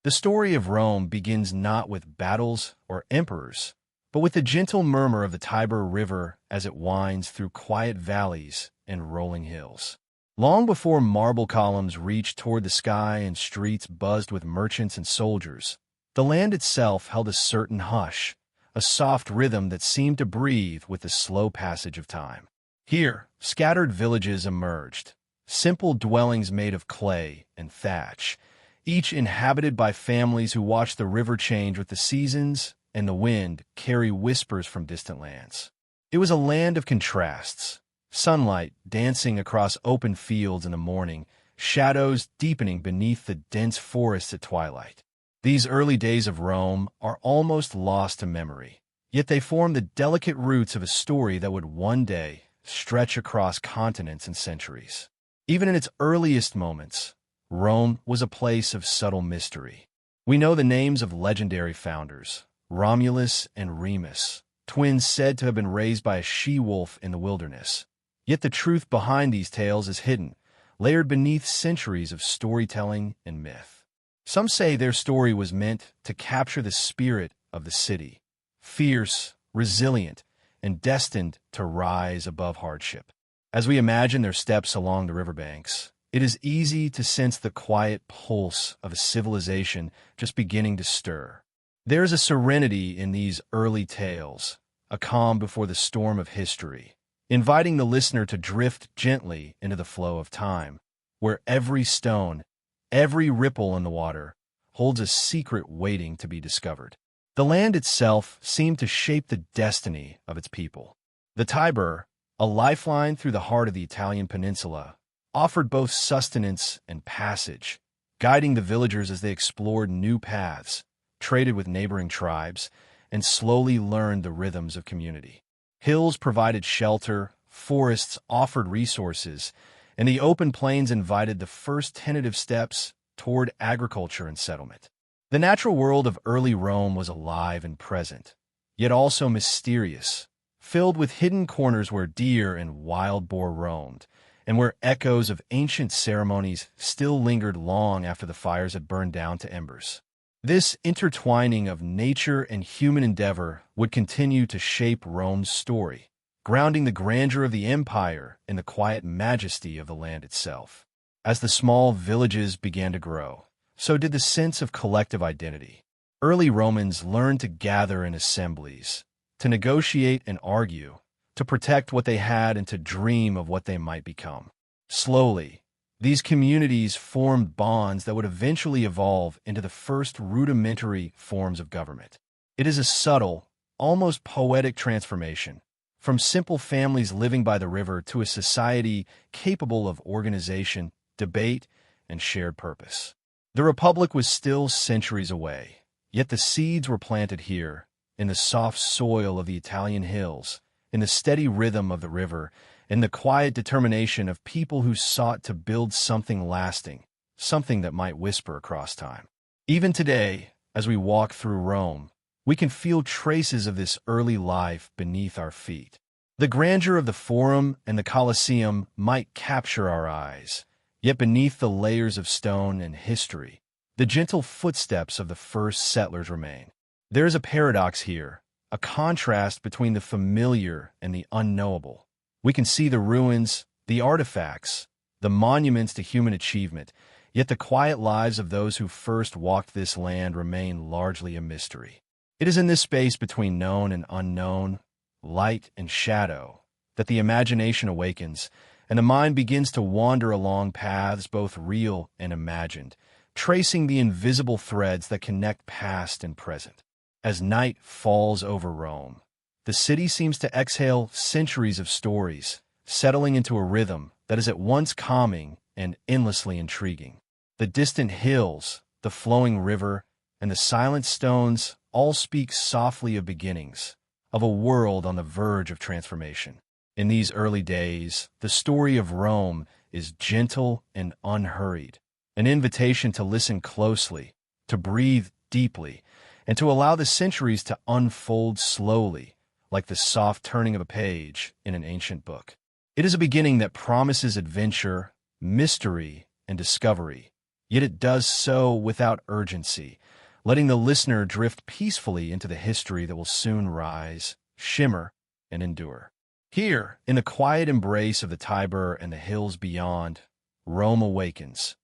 The story of Rome begins not with battles or emperors, but with the gentle murmur of the Tiber River as it winds through quiet valleys and rolling hills. Long before marble columns reached toward the sky and streets buzzed with merchants and soldiers, the land itself held a certain hush, a soft rhythm that seemed to breathe with the slow passage of time. Here, scattered villages emerged, simple dwellings made of clay and thatch, each inhabited by families who watched the river change with the seasons and the wind carry whispers from distant lands. It was a land of contrasts, sunlight dancing across open fields in the morning, shadows deepening beneath the dense forests at twilight. These early days of Rome are almost lost to memory, yet they form the delicate roots of a story that would one day stretch across continents and centuries. Even in its earliest moments, Rome was a place of subtle mystery. We know the names of legendary founders, Romulus and Remus, twins said to have been raised by a she-wolf in the wilderness. Yet the truth behind these tales is hidden, layered beneath centuries of storytelling and myth. Some say their story was meant to capture the spirit of the city, fierce, resilient, and destined to rise above hardship. As we imagine their steps along the riverbanks, it is easy to sense the quiet pulse of a civilization just beginning to stir. There is a serenity in these early tales, a calm before the storm of history, inviting the listener to drift gently into the flow of time, where every stone, every ripple in the water, holds a secret waiting to be discovered. The land itself seemed to shape the destiny of its people. The Tiber, a lifeline through the heart of the Italian peninsula, offered both sustenance and passage, guiding the villagers as they explored new paths, traded with neighboring tribes, and slowly learned the rhythms of community. Hills provided shelter, forests offered resources, and the open plains invited the first tentative steps toward agriculture and settlement. The natural world of early Rome was alive and present, yet also mysterious, filled with hidden corners where deer and wild boar roamed, and where echoes of ancient ceremonies still lingered long after the fires had burned down to embers. This intertwining of nature and human endeavor would continue to shape Rome's story, grounding the grandeur of the empire in the quiet majesty of the land itself. As the small villages began to grow, so did the sense of collective identity. Early Romans learned to gather in assemblies, to negotiate and argue, to protect what they had and to dream of what they might become. Slowly, these communities formed bonds that would eventually evolve into the first rudimentary forms of government. It is a subtle, almost poetic transformation, from simple families living by the river to a society capable of organization, debate, and shared purpose. The Republic was still centuries away, yet the seeds were planted here, in the soft soil of the Italian hills, in the steady rhythm of the river, in the quiet determination of people who sought to build something lasting, something that might whisper across time. Even today, as we walk through Rome, we can feel traces of this early life beneath our feet. The grandeur of the Forum and the Colosseum might capture our eyes, yet beneath the layers of stone and history, the gentle footsteps of the first settlers remain. There is a paradox here, a contrast between the familiar and the unknowable. We can see the ruins, the artifacts, the monuments to human achievement, yet the quiet lives of those who first walked this land remain largely a mystery. It is in this space between known and unknown, light and shadow, that the imagination awakens, and the mind begins to wander along paths both real and imagined, tracing the invisible threads that connect past and present. As night falls over Rome, the city seems to exhale centuries of stories, settling into a rhythm that is at once calming and endlessly intriguing. The distant hills, the flowing river, and the silent stones all speak softly of beginnings, of a world on the verge of transformation. In these early days, the story of Rome is gentle and unhurried, an invitation to listen closely, to breathe deeply, and to allow the centuries to unfold slowly, like the soft turning of a page in an ancient book. It is a beginning that promises adventure, mystery, and discovery, yet it does so without urgency, letting the listener drift peacefully into the history that will soon rise, shimmer, and endure. Here, in the quiet embrace of the Tiber and the hills beyond, Rome awakens,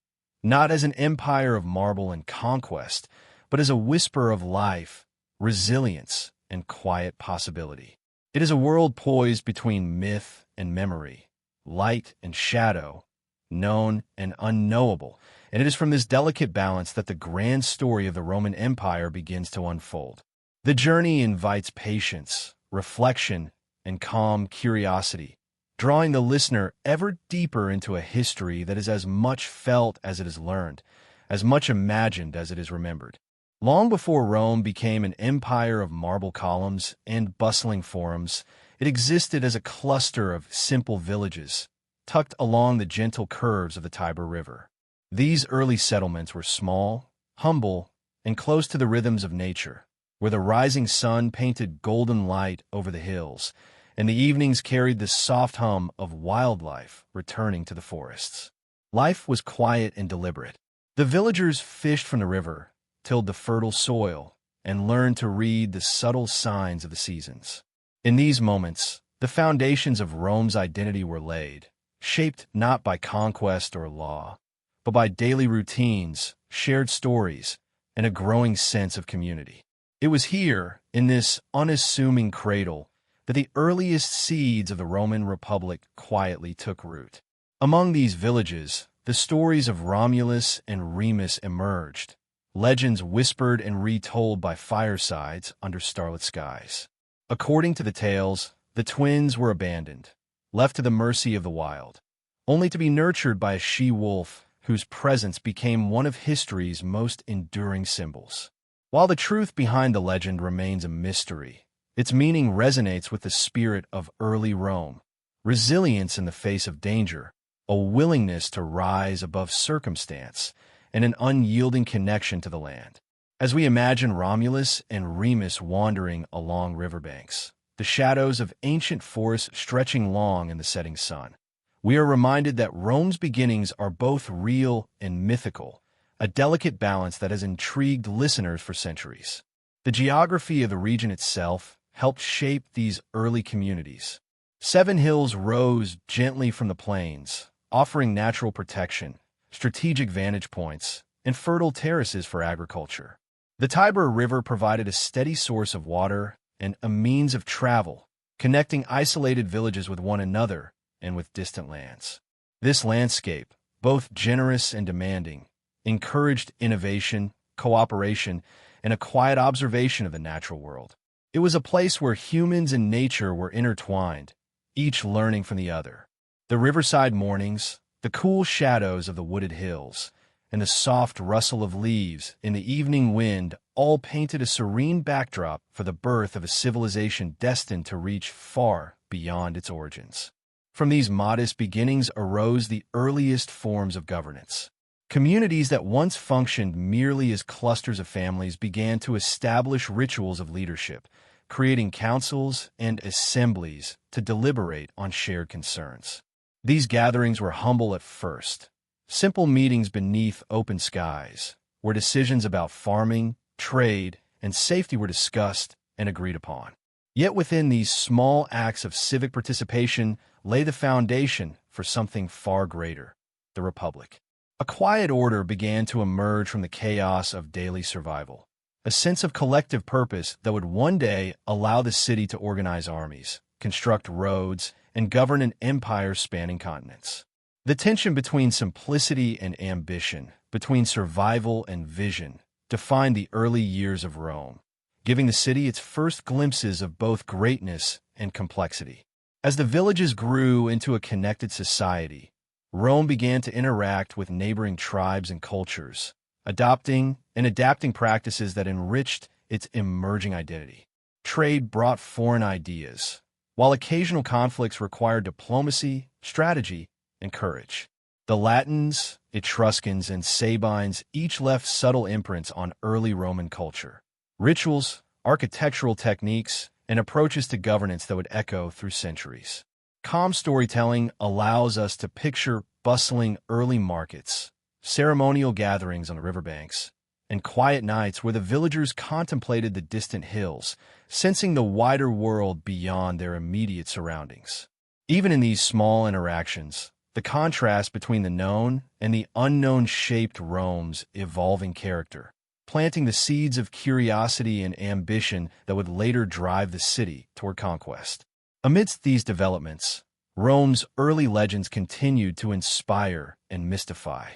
not as an empire of marble and conquest, but as a whisper of life, resilience, and quiet possibility. It is a world poised between myth and memory, light and shadow, known and unknowable, and it is from this delicate balance that the grand story of the Roman Empire begins to unfold. The journey invites patience, reflection, and calm curiosity, drawing the listener ever deeper into a history that is as much felt as it is learned, as much imagined as it is remembered. Long before Rome became an empire of marble columns and bustling forums, it existed as a cluster of simple villages, tucked along the gentle curves of the Tiber River. These early settlements were small, humble, and close to the rhythms of nature, where the rising sun painted golden light over the hills, and the evenings carried the soft hum of wildlife returning to the forests. Life was quiet and deliberate. The villagers fished from the river, tilled the fertile soil, and learned to read the subtle signs of the seasons. In these moments, the foundations of Rome's identity were laid, shaped not by conquest or law, but by daily routines, shared stories, and a growing sense of community. It was here, in this unassuming cradle, that the earliest seeds of the Roman Republic quietly took root. Among these villages, the stories of Romulus and Remus emerged, legends whispered and retold by firesides under starlit skies. According to the tales, the twins were abandoned, left to the mercy of the wild, only to be nurtured by a she-wolf whose presence became one of history's most enduring symbols. While the truth behind the legend remains a mystery, its meaning resonates with the spirit of early Rome: resilience in the face of danger, a willingness to rise above circumstance, and an unyielding connection to the land. As we imagine Romulus and Remus wandering along riverbanks, the shadows of ancient forests stretching long in the setting sun, we are reminded that Rome's beginnings are both real and mythical, a delicate balance that has intrigued listeners for centuries. The geography of the region itself helped shape these early communities. 7 hills rose gently from the plains, offering natural protection, strategic vantage points, and fertile terraces for agriculture. The Tiber River provided a steady source of water and a means of travel, connecting isolated villages with one another and with distant lands. This landscape, both generous and demanding, encouraged innovation, cooperation, and a quiet observation of the natural world. It was a place where humans and nature were intertwined, each learning from the other. The riverside mornings, the cool shadows of the wooded hills, and the soft rustle of leaves in the evening wind all painted a serene backdrop for the birth of a civilization destined to reach far beyond its origins. From these modest beginnings arose the earliest forms of governance. Communities that once functioned merely as clusters of families began to establish rituals of leadership, creating councils and assemblies to deliberate on shared concerns. These gatherings were humble at first, simple meetings beneath open skies, where decisions about farming, trade, and safety were discussed and agreed upon. Yet within these small acts of civic participation lay the foundation for something far greater: the Republic. A quiet order began to emerge from the chaos of daily survival, a sense of collective purpose that would one day allow the city to organize armies, construct roads, and govern an empire spanning continents. The tension between simplicity and ambition, between survival and vision, defined the early years of Rome, giving the city its first glimpses of both greatness and complexity. As the villages grew into a connected society, Rome began to interact with neighboring tribes and cultures, adopting and adapting practices that enriched its emerging identity. Trade brought foreign ideas, while occasional conflicts required diplomacy, strategy, and courage. The Latins, Etruscans, and Sabines each left subtle imprints on early Roman culture: rituals, architectural techniques, and approaches to governance that would echo through centuries. Calm storytelling allows us to picture bustling early markets, ceremonial gatherings on the riverbanks, and quiet nights where the villagers contemplated the distant hills, sensing the wider world beyond their immediate surroundings. Even in these small interactions, the contrast between the known and the unknown shaped Rome's evolving character, planting the seeds of curiosity and ambition that would later drive the city toward conquest. Amidst these developments, Rome's early legends continued to inspire and mystify.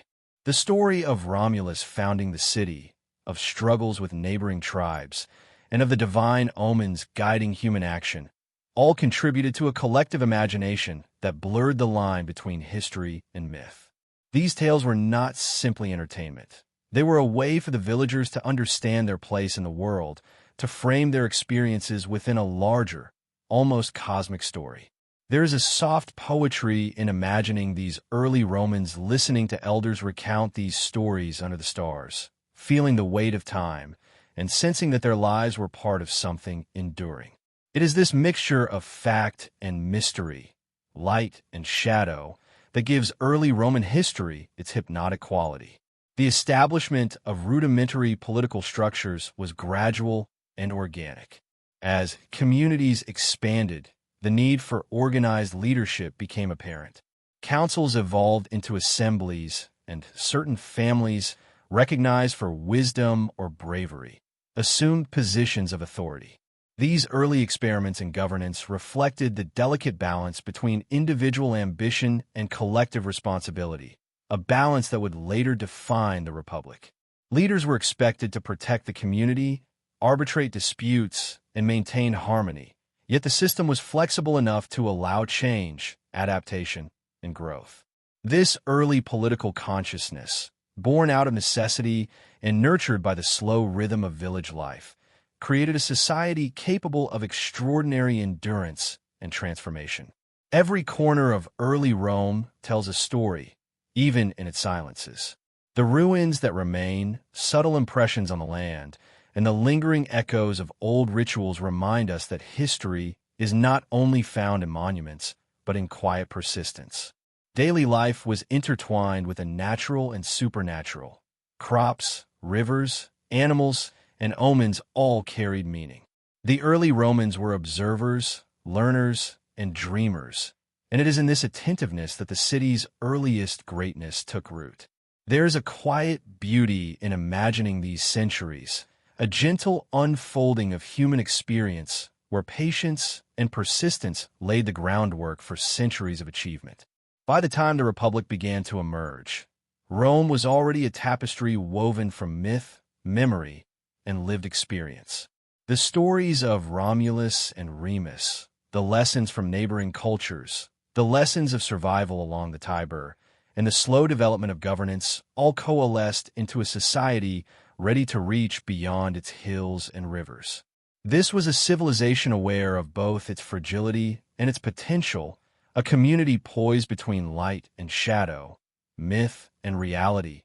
The story of Romulus founding the city, of struggles with neighboring tribes, and of the divine omens guiding human action, all contributed to a collective imagination that blurred the line between history and myth. These tales were not simply entertainment. They were a way for the villagers to understand their place in the world, to frame their experiences within a larger, almost cosmic story. There is a soft poetry in imagining these early Romans listening to elders recount these stories under the stars, feeling the weight of time, and sensing that their lives were part of something enduring. It is this mixture of fact and mystery, light and shadow, that gives early Roman history its hypnotic quality. The establishment of rudimentary political structures was gradual and organic. As communities expanded, the need for organized leadership became apparent. Councils evolved into assemblies, and certain families, recognized for wisdom or bravery, assumed positions of authority. These early experiments in governance reflected the delicate balance between individual ambition and collective responsibility, a balance that would later define the Republic. Leaders were expected to protect the community, arbitrate disputes, and maintain harmony, yet the system was flexible enough to allow change, adaptation, and growth. This early political consciousness, born out of necessity and nurtured by the slow rhythm of village life, created a society capable of extraordinary endurance and transformation. Every corner of early Rome tells a story, even in its silences. The ruins that remain, subtle impressions on the land, and the lingering echoes of old rituals remind us that history is not only found in monuments, but in quiet persistence. Daily life was intertwined with the natural and supernatural. Crops, rivers, animals, and omens all carried meaning. The early Romans were observers, learners, and dreamers, and it is in this attentiveness that the city's earliest greatness took root. There is a quiet beauty in imagining these centuries, a gentle unfolding of human experience where patience and persistence laid the groundwork for centuries of achievement. By the time the Republic began to emerge, Rome was already a tapestry woven from myth, memory, and lived experience. The stories of Romulus and Remus, the lessons from neighboring cultures, the lessons of survival along the Tiber, and the slow development of governance all coalesced into a society ready to reach beyond its hills and rivers. This was a civilization aware of both its fragility and its potential, a community poised between light and shadow, myth and reality,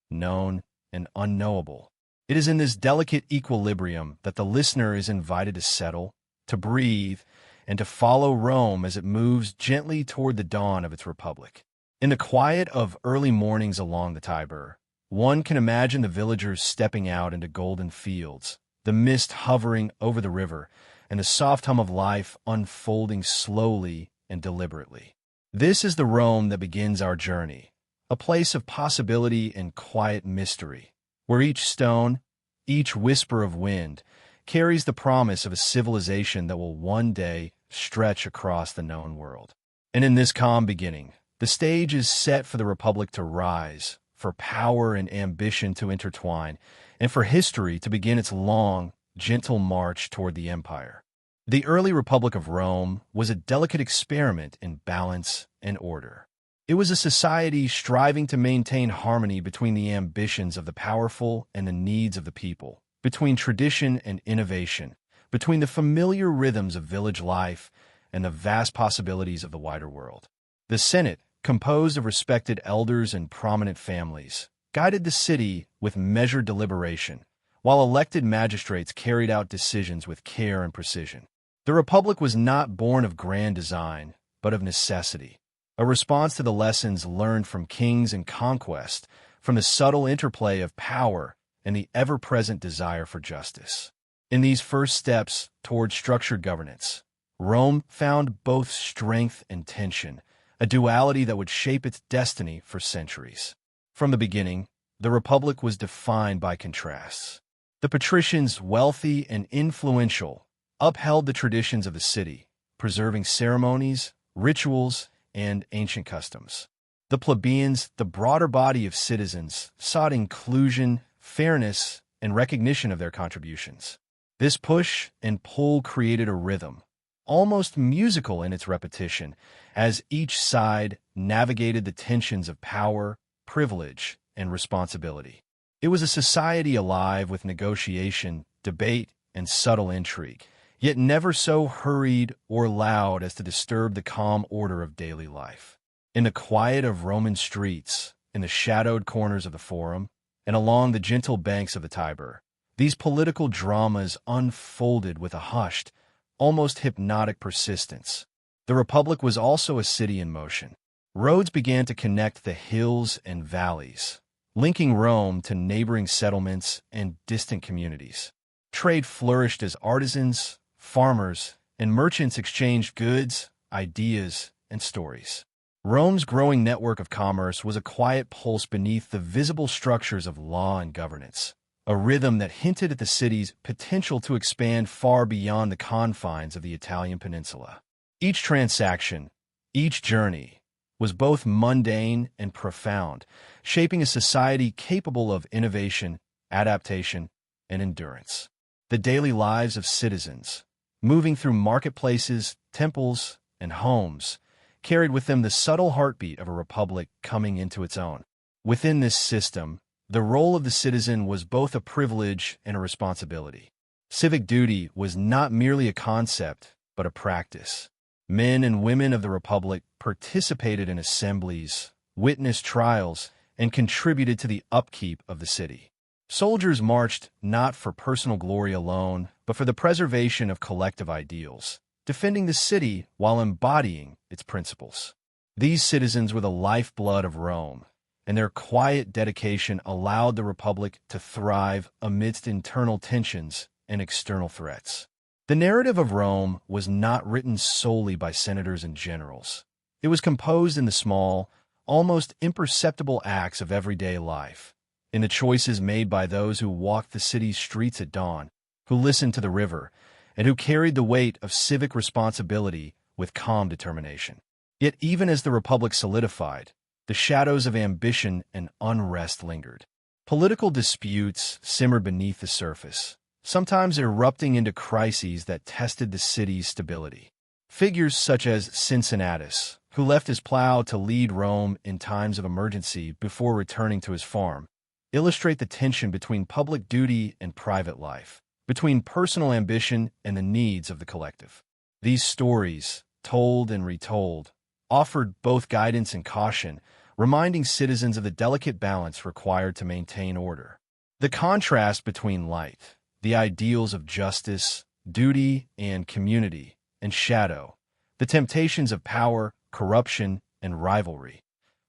known and unknowable. It is in this delicate equilibrium that the listener is invited to settle, to breathe, and to follow Rome as it moves gently toward the dawn of its republic. In the quiet of early mornings along the Tiber, one can imagine the villagers stepping out into golden fields, the mist hovering over the river, and the soft hum of life unfolding slowly and deliberately. This is the Rome that begins our journey, a place of possibility and quiet mystery, where each stone, each whisper of wind, carries the promise of a civilization that will one day stretch across the known world. And in this calm beginning, the stage is set for the Republic to rise, for power and ambition to intertwine, and for history to begin its long, gentle march toward the empire. The early Republic of Rome was a delicate experiment in balance and order. It was a society striving to maintain harmony between the ambitions of the powerful and the needs of the people, between tradition and innovation, between the familiar rhythms of village life and the vast possibilities of the wider world. The Senate, composed of respected elders and prominent families, guided the city with measured deliberation, while elected magistrates carried out decisions with care and precision. The Republic was not born of grand design, but of necessity, a response to the lessons learned from kings and conquest, from the subtle interplay of power and the ever-present desire for justice. In these first steps toward structured governance, Rome found both strength and tension, a duality that would shape its destiny for centuries. From the beginning, the Republic was defined by contrasts. The patricians, wealthy and influential, upheld the traditions of the city, preserving ceremonies, rituals, and ancient customs. The plebeians, the broader body of citizens, sought inclusion, fairness, and recognition of their contributions. This push and pull created a rhythm, almost musical in its repetition, as each side navigated the tensions of power, privilege, and responsibility. It was a society alive with negotiation, debate, and subtle intrigue, yet never so hurried or loud as to disturb the calm order of daily life. In the quiet of Roman streets, in the shadowed corners of the Forum, and along the gentle banks of the Tiber, these political dramas unfolded with a hushed, almost hypnotic persistence. The Republic was also a city in motion. Roads began to connect the hills and valleys, linking Rome to neighboring settlements and distant communities. Trade flourished as artisans, farmers, and merchants exchanged goods, ideas, and stories. Rome's growing network of commerce was a quiet pulse beneath the visible structures of law and governance, a rhythm that hinted at the city's potential to expand far beyond the confines of the Italian peninsula. Each transaction, each journey, was both mundane and profound, shaping a society capable of innovation, adaptation, and endurance. The daily lives of citizens, moving through marketplaces, temples, and homes, carried with them the subtle heartbeat of a republic coming into its own. Within this system, the role of the citizen was both a privilege and a responsibility. Civic duty was not merely a concept, but a practice. Men and women of the Republic participated in assemblies, witnessed trials, and contributed to the upkeep of the city. Soldiers marched not for personal glory alone, but for the preservation of collective ideals, defending the city while embodying its principles. These citizens were the lifeblood of Rome, and their quiet dedication allowed the Republic to thrive amidst internal tensions and external threats. The narrative of Rome was not written solely by senators and generals. It was composed in the small, almost imperceptible acts of everyday life, in the choices made by those who walked the city's streets at dawn, who listened to the river, and who carried the weight of civic responsibility with calm determination. Yet even as the Republic solidified, the shadows of ambition and unrest lingered. Political disputes simmered beneath the surface, sometimes erupting into crises that tested the city's stability. Figures such as Cincinnatus, who left his plow to lead Rome in times of emergency before returning to his farm, illustrate the tension between public duty and private life, between personal ambition and the needs of the collective. These stories, told and retold, offered both guidance and caution, reminding citizens of the delicate balance required to maintain order. The contrast between light, the ideals of justice, duty, and community, and shadow, the temptations of power, corruption, and rivalry,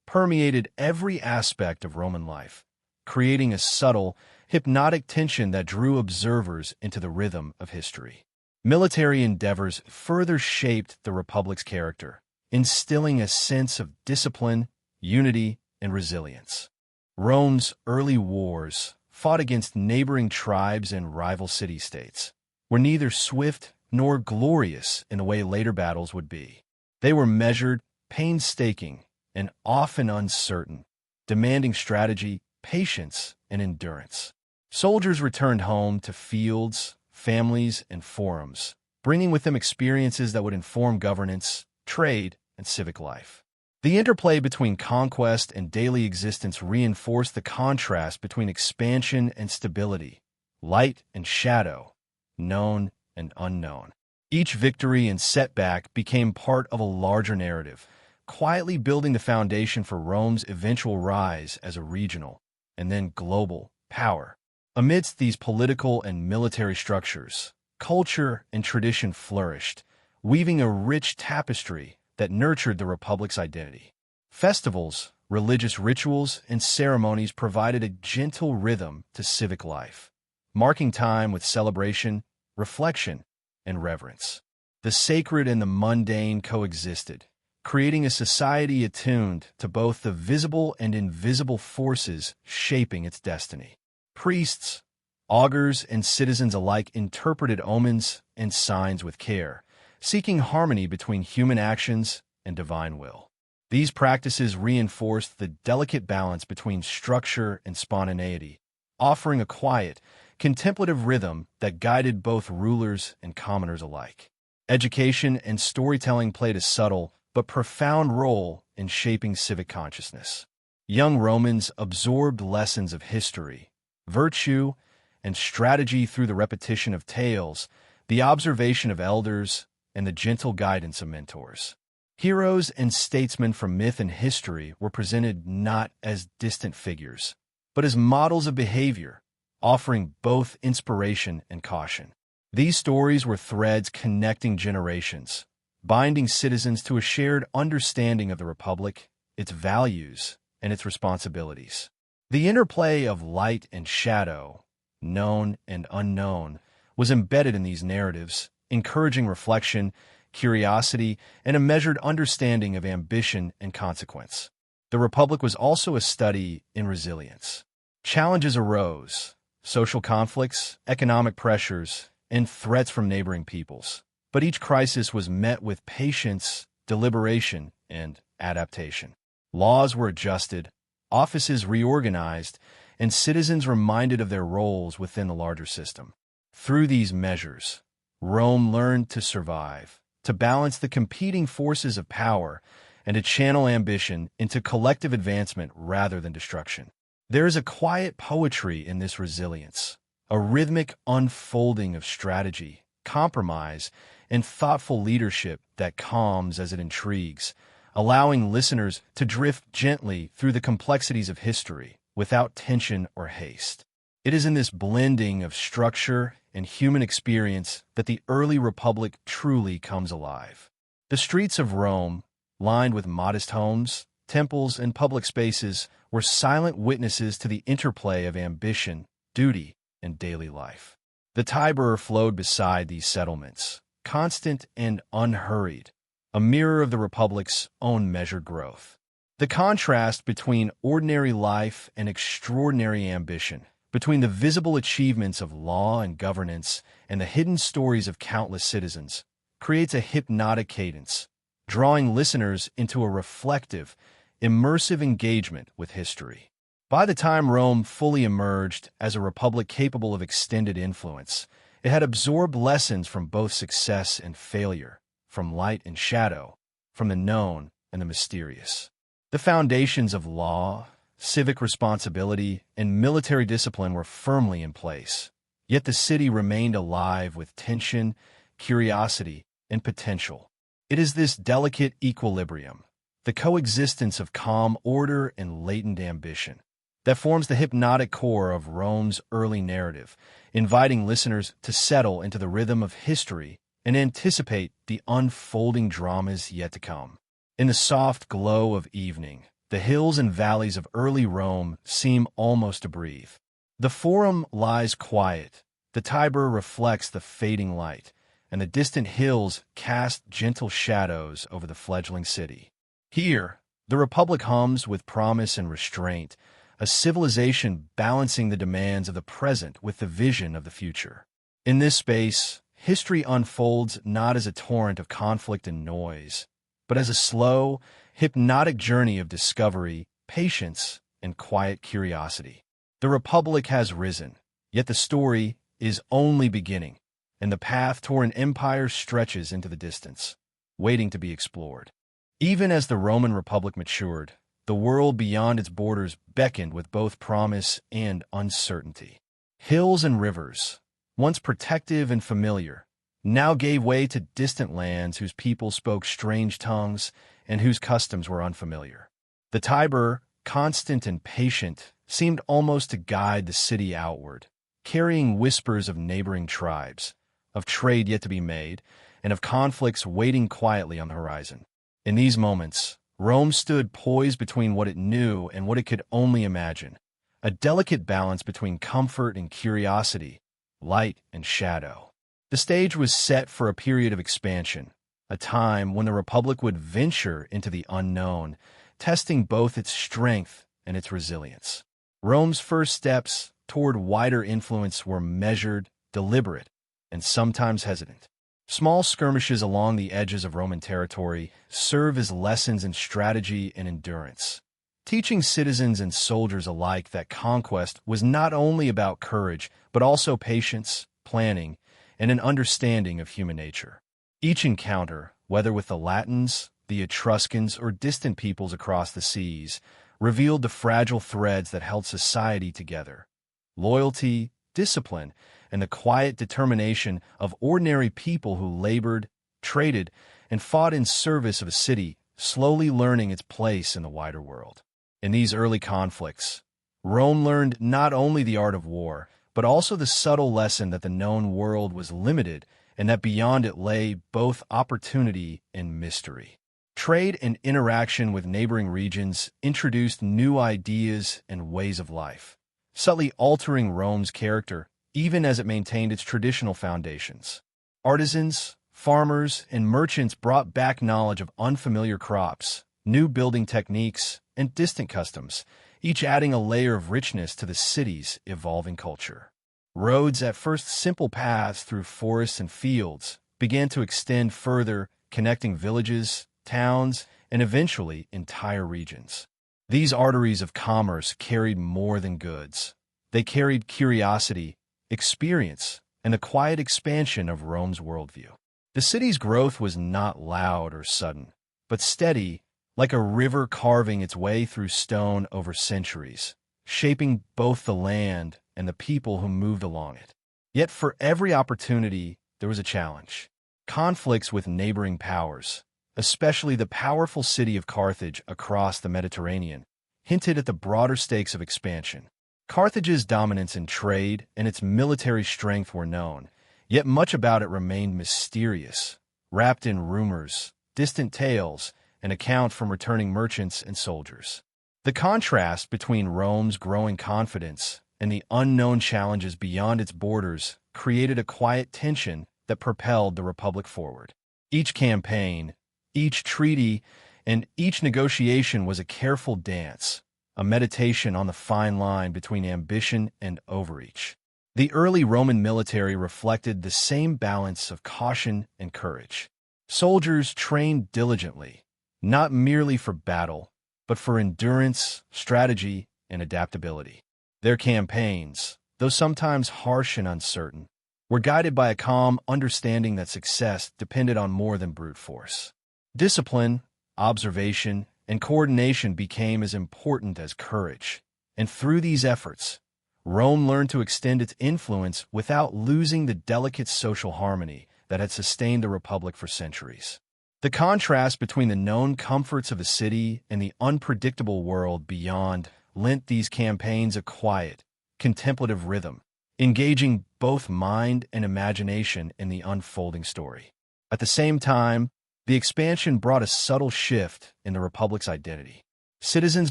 permeated every aspect of Roman life, creating a subtle, hypnotic tension that drew observers into the rhythm of history. Military endeavors further shaped the Republic's character, instilling a sense of discipline, unity, and resilience. Rome's early wars, fought against neighboring tribes and rival city-states, were neither swift nor glorious in the way later battles would be. They were measured, painstaking, and often uncertain, demanding strategy, patience, and endurance. Soldiers returned home to fields, families, and forums, bringing with them experiences that would inform governance, trade, and civic life. The interplay between conquest and daily existence reinforced the contrast between expansion and stability, light and shadow, known and unknown. Each victory and setback became part of a larger narrative, quietly building the foundation for Rome's eventual rise as a regional, and then global, power. Amidst these political and military structures, culture and tradition flourished, weaving a rich tapestry that nurtured the Republic's identity. Festivals, religious rituals and ceremonies provided a gentle rhythm to civic life, marking time with celebration, reflection, and reverence. The sacred and the mundane coexisted, creating a society attuned to both the visible and invisible forces shaping its destiny. Priests, augurs, and citizens alike interpreted omens and signs with care, seeking harmony between human actions and divine will. These practices reinforced the delicate balance between structure and spontaneity, offering a quiet, contemplative rhythm that guided both rulers and commoners alike. Education and storytelling played a subtle but profound role in shaping civic consciousness. Young Romans absorbed lessons of history, virtue, and strategy through the repetition of tales, the observation of elders, and the gentle guidance of mentors. Heroes and statesmen from myth and history were presented not as distant figures, but as models of behavior, offering both inspiration and caution. These stories were threads connecting generations, binding citizens to a shared understanding of the Republic, its values, and its responsibilities. The interplay of light and shadow, known and unknown, was embedded in these narratives, encouraging reflection, curiosity, and a measured understanding of ambition and consequence. The Republic was also a study in resilience. Challenges arose: social conflicts, economic pressures, and threats from neighboring peoples. But each crisis was met with patience, deliberation, and adaptation. Laws were adjusted, offices reorganized, and citizens reminded of their roles within the larger system. Through these measures, Rome learned to survive, to balance the competing forces of power, and to channel ambition into collective advancement rather than destruction. There is a quiet poetry in this resilience, a rhythmic unfolding of strategy, compromise, and thoughtful leadership that calms as it intrigues, allowing listeners to drift gently through the complexities of history without tension or haste. It is in this blending of structure and human experience that the early republic truly comes alive. The streets of Rome, lined with modest homes, temples, and public spaces, were silent witnesses to the interplay of ambition, duty, and daily life. The Tiber flowed beside these settlements, constant and unhurried, a mirror of the Republic's own measured growth. The contrast between ordinary life and extraordinary ambition, between the visible achievements of law and governance and the hidden stories of countless citizens, creates a hypnotic cadence, drawing listeners into a reflective, immersive engagement with history. By the time Rome fully emerged as a republic capable of extended influence, it had absorbed lessons from both success and failure, from light and shadow, from the known and the mysterious. The foundations of law, civic responsibility, and military discipline were firmly in place, yet the city remained alive with tension, curiosity, and potential. It is this delicate equilibrium, the coexistence of calm order and latent ambition, that forms the hypnotic core of Rome's early narrative, inviting listeners to settle into the rhythm of history and anticipate the unfolding dramas yet to come. In the soft glow of evening, the hills and valleys of early Rome seem almost to breathe. The Forum lies quiet, the Tiber reflects the fading light, and the distant hills cast gentle shadows over the fledgling city. Here, the Republic hums with promise and restraint, a civilization balancing the demands of the present with the vision of the future. In this space, history unfolds not as a torrent of conflict and noise, but as a slow, hypnotic journey of discovery, patience, and quiet curiosity. The Republic has risen, yet the story is only beginning, and the path toward an empire stretches into the distance, waiting to be explored. Even as the Roman Republic matured, the world beyond its borders beckoned with both promise and uncertainty. Hills and rivers, once protective and familiar, now gave way to distant lands whose people spoke strange tongues and whose customs were unfamiliar. The Tiber, constant and patient, seemed almost to guide the city outward, carrying whispers of neighboring tribes, of trade yet to be made, and of conflicts waiting quietly on the horizon. In these moments, Rome stood poised between what it knew and what it could only imagine, a delicate balance between comfort and curiosity, light and shadow. The stage was set for a period of expansion, a time when the Republic would venture into the unknown, testing both its strength and its resilience. Rome's first steps toward wider influence were measured, deliberate, and sometimes hesitant. Small skirmishes along the edges of Roman territory serve as lessons in strategy and endurance, teaching citizens and soldiers alike that conquest was not only about courage, but also patience, planning, and an understanding of human nature. Each encounter, whether with the Latins, the Etruscans, or distant peoples across the seas, revealed the fragile threads that held society together. Loyalty, discipline, and the quiet determination of ordinary people who labored, traded, and fought in service of a city, slowly learning its place in the wider world. In these early conflicts, Rome learned not only the art of war, but also the subtle lesson that the known world was limited and that beyond it lay both opportunity and mystery. Trade and interaction with neighboring regions introduced new ideas and ways of life, subtly altering Rome's character even as it maintained its traditional foundations. Artisans, farmers, and merchants brought back knowledge of unfamiliar crops, new building techniques, and distant customs, each adding a layer of richness to the city's evolving culture. Roads, at first simple paths through forests and fields, began to extend further, connecting villages, towns, and eventually entire regions. These arteries of commerce carried more than goods. They carried curiosity, experience, and the quiet expansion of Rome's worldview. The city's growth was not loud or sudden, but steady, like a river carving its way through stone over centuries, shaping both the land and the people who moved along it. Yet for every opportunity, there was a challenge. Conflicts with neighboring powers, especially the powerful city of Carthage across the Mediterranean, hinted at the broader stakes of expansion. Carthage's dominance in trade and its military strength were known, yet much about it remained mysterious, wrapped in rumors, distant tales, and accounts from returning merchants and soldiers. The contrast between Rome's growing confidence and the unknown challenges beyond its borders created a quiet tension that propelled the Republic forward. Each campaign, each treaty, and each negotiation was a careful dance, a meditation on the fine line between ambition and overreach. The early Roman military reflected the same balance of caution and courage. Soldiers trained diligently, not merely for battle, but for endurance, strategy, and adaptability. Their campaigns, though sometimes harsh and uncertain, were guided by a calm understanding that success depended on more than brute force. Discipline, observation, and coordination became as important as courage, and through these efforts, Rome learned to extend its influence without losing the delicate social harmony that had sustained the Republic for centuries. The contrast between the known comforts of a city and the unpredictable world beyond lent these campaigns a quiet, contemplative rhythm, engaging both mind and imagination in the unfolding story. At the same time, the expansion brought a subtle shift in the Republic's identity. Citizens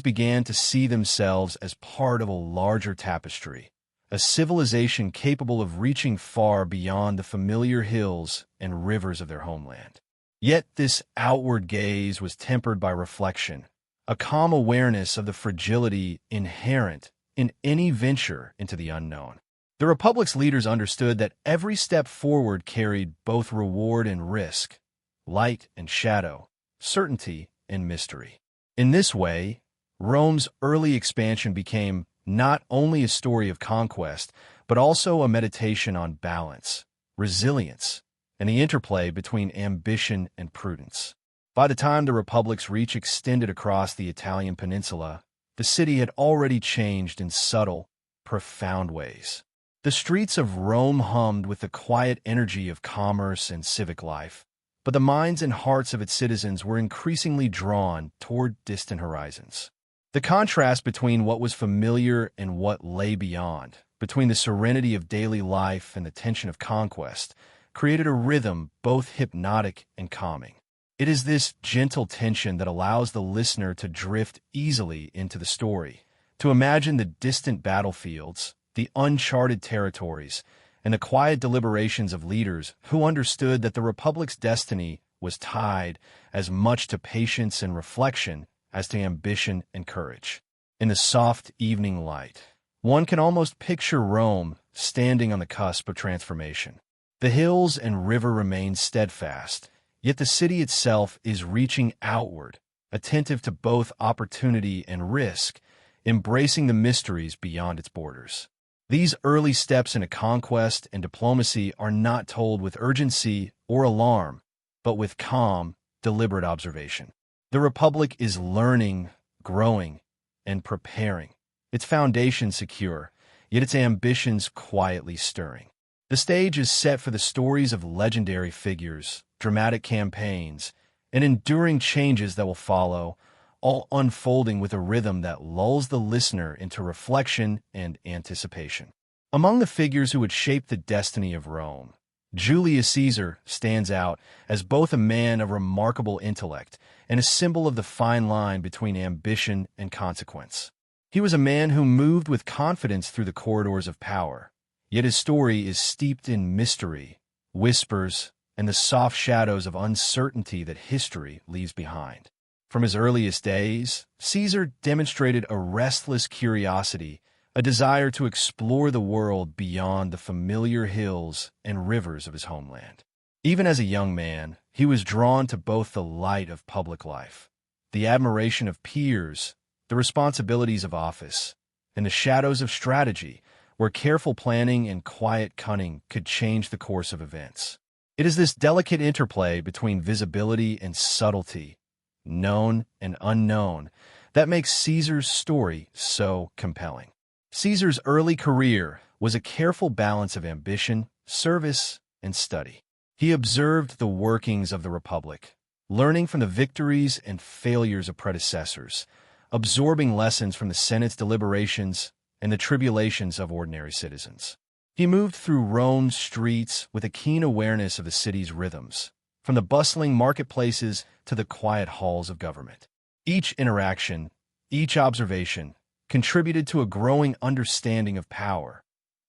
began to see themselves as part of a larger tapestry, a civilization capable of reaching far beyond the familiar hills and rivers of their homeland. Yet this outward gaze was tempered by reflection, a calm awareness of the fragility inherent in any venture into the unknown. The Republic's leaders understood that every step forward carried both reward and risk, light and shadow, certainty and mystery. In this way, Rome's early expansion became not only a story of conquest, but also a meditation on balance, resilience, and the interplay between ambition and prudence. By the time the Republic's reach extended across the Italian peninsula, the city had already changed in subtle, profound ways. The streets of Rome hummed with the quiet energy of commerce and civic life, but the minds and hearts of its citizens were increasingly drawn toward distant horizons. The contrast between what was familiar and what lay beyond, between the serenity of daily life and the tension of conquest, created a rhythm both hypnotic and calming. It is this gentle tension that allows the listener to drift easily into the story, to imagine the distant battlefields, the uncharted territories, and the quiet deliberations of leaders who understood that the Republic's destiny was tied as much to patience and reflection as to ambition and courage. In the soft evening light, one can almost picture Rome standing on the cusp of transformation. The hills and river remain steadfast, yet the city itself is reaching outward, attentive to both opportunity and risk, embracing the mysteries beyond its borders. These early steps into conquest and diplomacy are not told with urgency or alarm, but with calm, deliberate observation. The Republic is learning, growing, and preparing, its foundation secure, yet its ambitions quietly stirring. The stage is set for the stories of legendary figures, dramatic campaigns, and enduring changes that will follow, all unfolding with a rhythm that lulls the listener into reflection and anticipation. Among the figures who would shape the destiny of Rome, Julius Caesar stands out as both a man of remarkable intellect and a symbol of the fine line between ambition and consequence. He was a man who moved with confidence through the corridors of power, yet his story is steeped in mystery, whispers, and the soft shadows of uncertainty that history leaves behind. From his earliest days, Caesar demonstrated a restless curiosity, a desire to explore the world beyond the familiar hills and rivers of his homeland. Even as a young man, he was drawn to both the light of public life, the admiration of peers, the responsibilities of office, and the shadows of strategy, where careful planning and quiet cunning could change the course of events. It is this delicate interplay between visibility and subtlety, known and unknown, that makes Caesar's story so compelling. Caesar's early career was a careful balance of ambition, service, and study. He observed the workings of the Republic, learning from the victories and failures of predecessors, absorbing lessons from the Senate's deliberations and the tribulations of ordinary citizens. He moved through Rome's streets with a keen awareness of the city's rhythms, from the bustling marketplaces to the quiet halls of government. Each interaction, each observation, contributed to a growing understanding of power,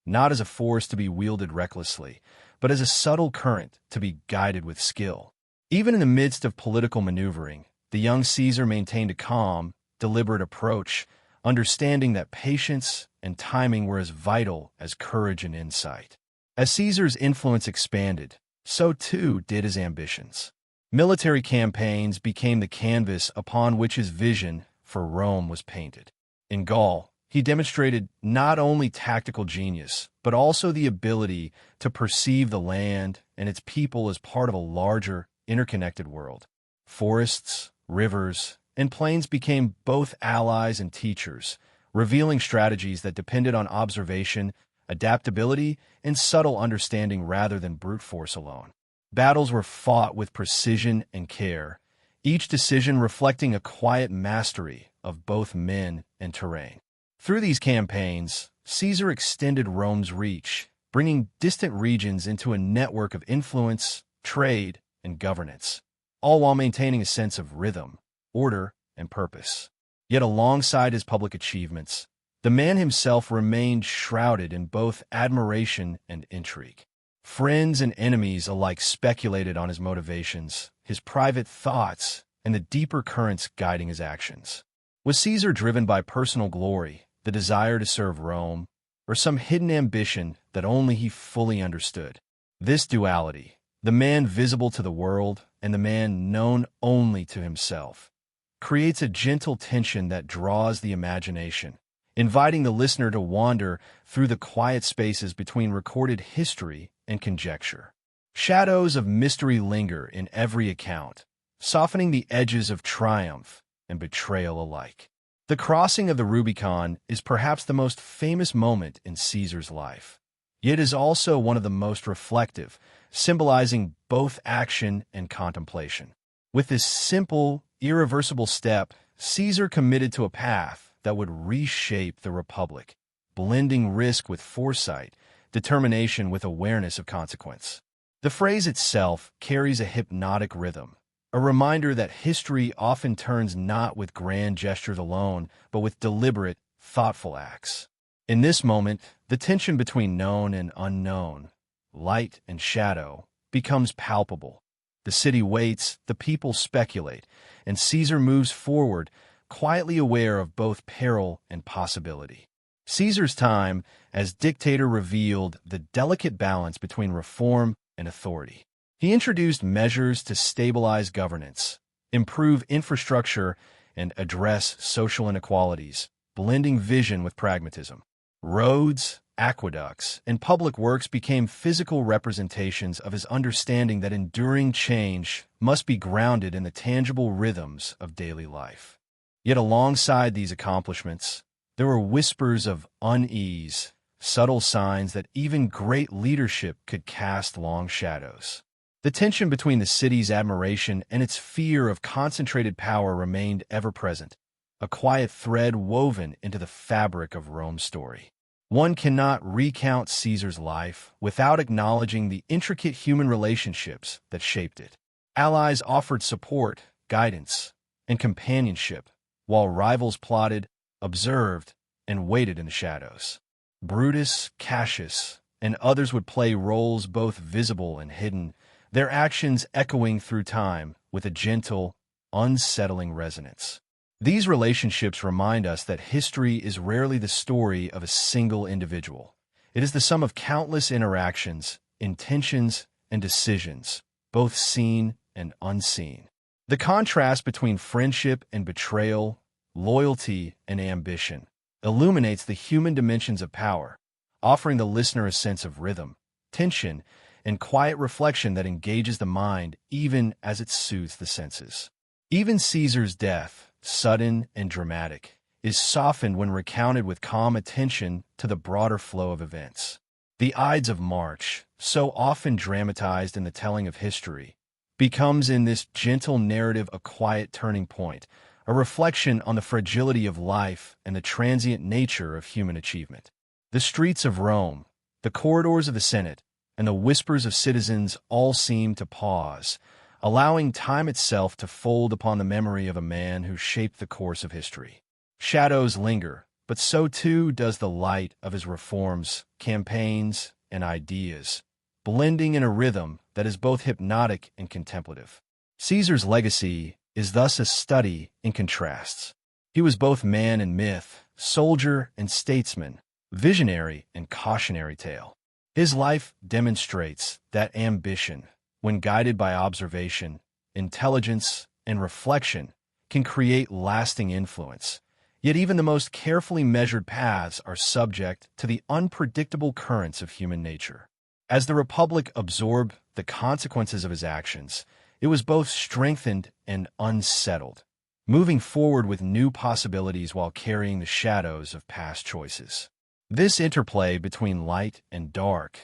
not as a force to be wielded recklessly, but as a subtle current to be guided with skill. Even in the midst of political maneuvering, the young Caesar maintained a calm, deliberate approach, understanding that patience and timing were as vital as courage and insight. As Caesar's influence expanded, so too did his ambitions. Military campaigns became the canvas upon which his vision for Rome was painted. In Gaul, he demonstrated not only tactical genius, but also the ability to perceive the land and its people as part of a larger, interconnected world. Forests, rivers, and plains became both allies and teachers, revealing strategies that depended on observation, adaptability, and subtle understanding rather than brute force alone. Battles were fought with precision and care, each decision reflecting a quiet mastery of both men and terrain. Through these campaigns, Caesar extended Rome's reach, bringing distant regions into a network of influence, trade, and governance, all while maintaining a sense of rhythm, order, and purpose. Yet alongside his public achievements, the man himself remained shrouded in both admiration and intrigue. Friends and enemies alike speculated on his motivations, his private thoughts, and the deeper currents guiding his actions. Was Caesar driven by personal glory, the desire to serve Rome, or some hidden ambition that only he fully understood? This duality, the man visible to the world and the man known only to himself, creates a gentle tension that draws the imagination, inviting the listener to wander through the quiet spaces between recorded history and conjecture. Shadows of mystery linger in every account, softening the edges of triumph and betrayal alike. The crossing of the Rubicon is perhaps the most famous moment in Caesar's life, yet is also one of the most reflective, symbolizing both action and contemplation. With this simple, irreversible step, Caesar committed to a path that would reshape the Republic, blending risk with foresight, determination with awareness of consequence. The phrase itself carries a hypnotic rhythm, a reminder that history often turns not with grand gestures alone, but with deliberate, thoughtful acts. In this moment, the tension between known and unknown, light and shadow, becomes palpable. The city waits, the people speculate, and Caesar moves forward, quietly aware of both peril and possibility. Caesar's time as dictator revealed the delicate balance between reform and authority. He introduced measures to stabilize governance, improve infrastructure, and address social inequalities, blending vision with pragmatism. Roads, aqueducts, and public works became physical representations of his understanding that enduring change must be grounded in the tangible rhythms of daily life. Yet alongside these accomplishments, there were whispers of unease, subtle signs that even great leadership could cast long shadows. The tension between the city's admiration and its fear of concentrated power remained ever present, a quiet thread woven into the fabric of Rome's story. One cannot recount Caesar's life without acknowledging the intricate human relationships that shaped it. Allies offered support, guidance, and companionship, while rivals plotted, observed, and waited in the shadows. Brutus, Cassius, and others would play roles both visible and hidden, their actions echoing through time with a gentle, unsettling resonance. These relationships remind us that history is rarely the story of a single individual. It is the sum of countless interactions, intentions, and decisions, both seen and unseen. The contrast between friendship and betrayal, loyalty and ambition, illuminates the human dimensions of power, offering the listener a sense of rhythm, tension, and quiet reflection that engages the mind even as it soothes the senses. Even Caesar's death, sudden and dramatic, is softened when recounted with calm attention to the broader flow of events. The Ides of March, so often dramatized in the telling of history, becomes in this gentle narrative a quiet turning point, a reflection on the fragility of life and the transient nature of human achievement. The streets of Rome, the corridors of the Senate, and the whispers of citizens all seem to pause, allowing time itself to fold upon the memory of a man who shaped the course of history. Shadows linger, but so too does the light of his reforms, campaigns, and ideas, blending in a rhythm that is both hypnotic and contemplative. Caesar's legacy is thus a study in contrasts. He was both man and myth, soldier and statesman, visionary and cautionary tale. His life demonstrates that ambition, when guided by observation, intelligence, and reflection, can create lasting influence. Yet even the most carefully measured paths are subject to the unpredictable currents of human nature. As the Republic absorbed the consequences of his actions, it was both strengthened and unsettled, moving forward with new possibilities while carrying the shadows of past choices. This interplay between light and dark,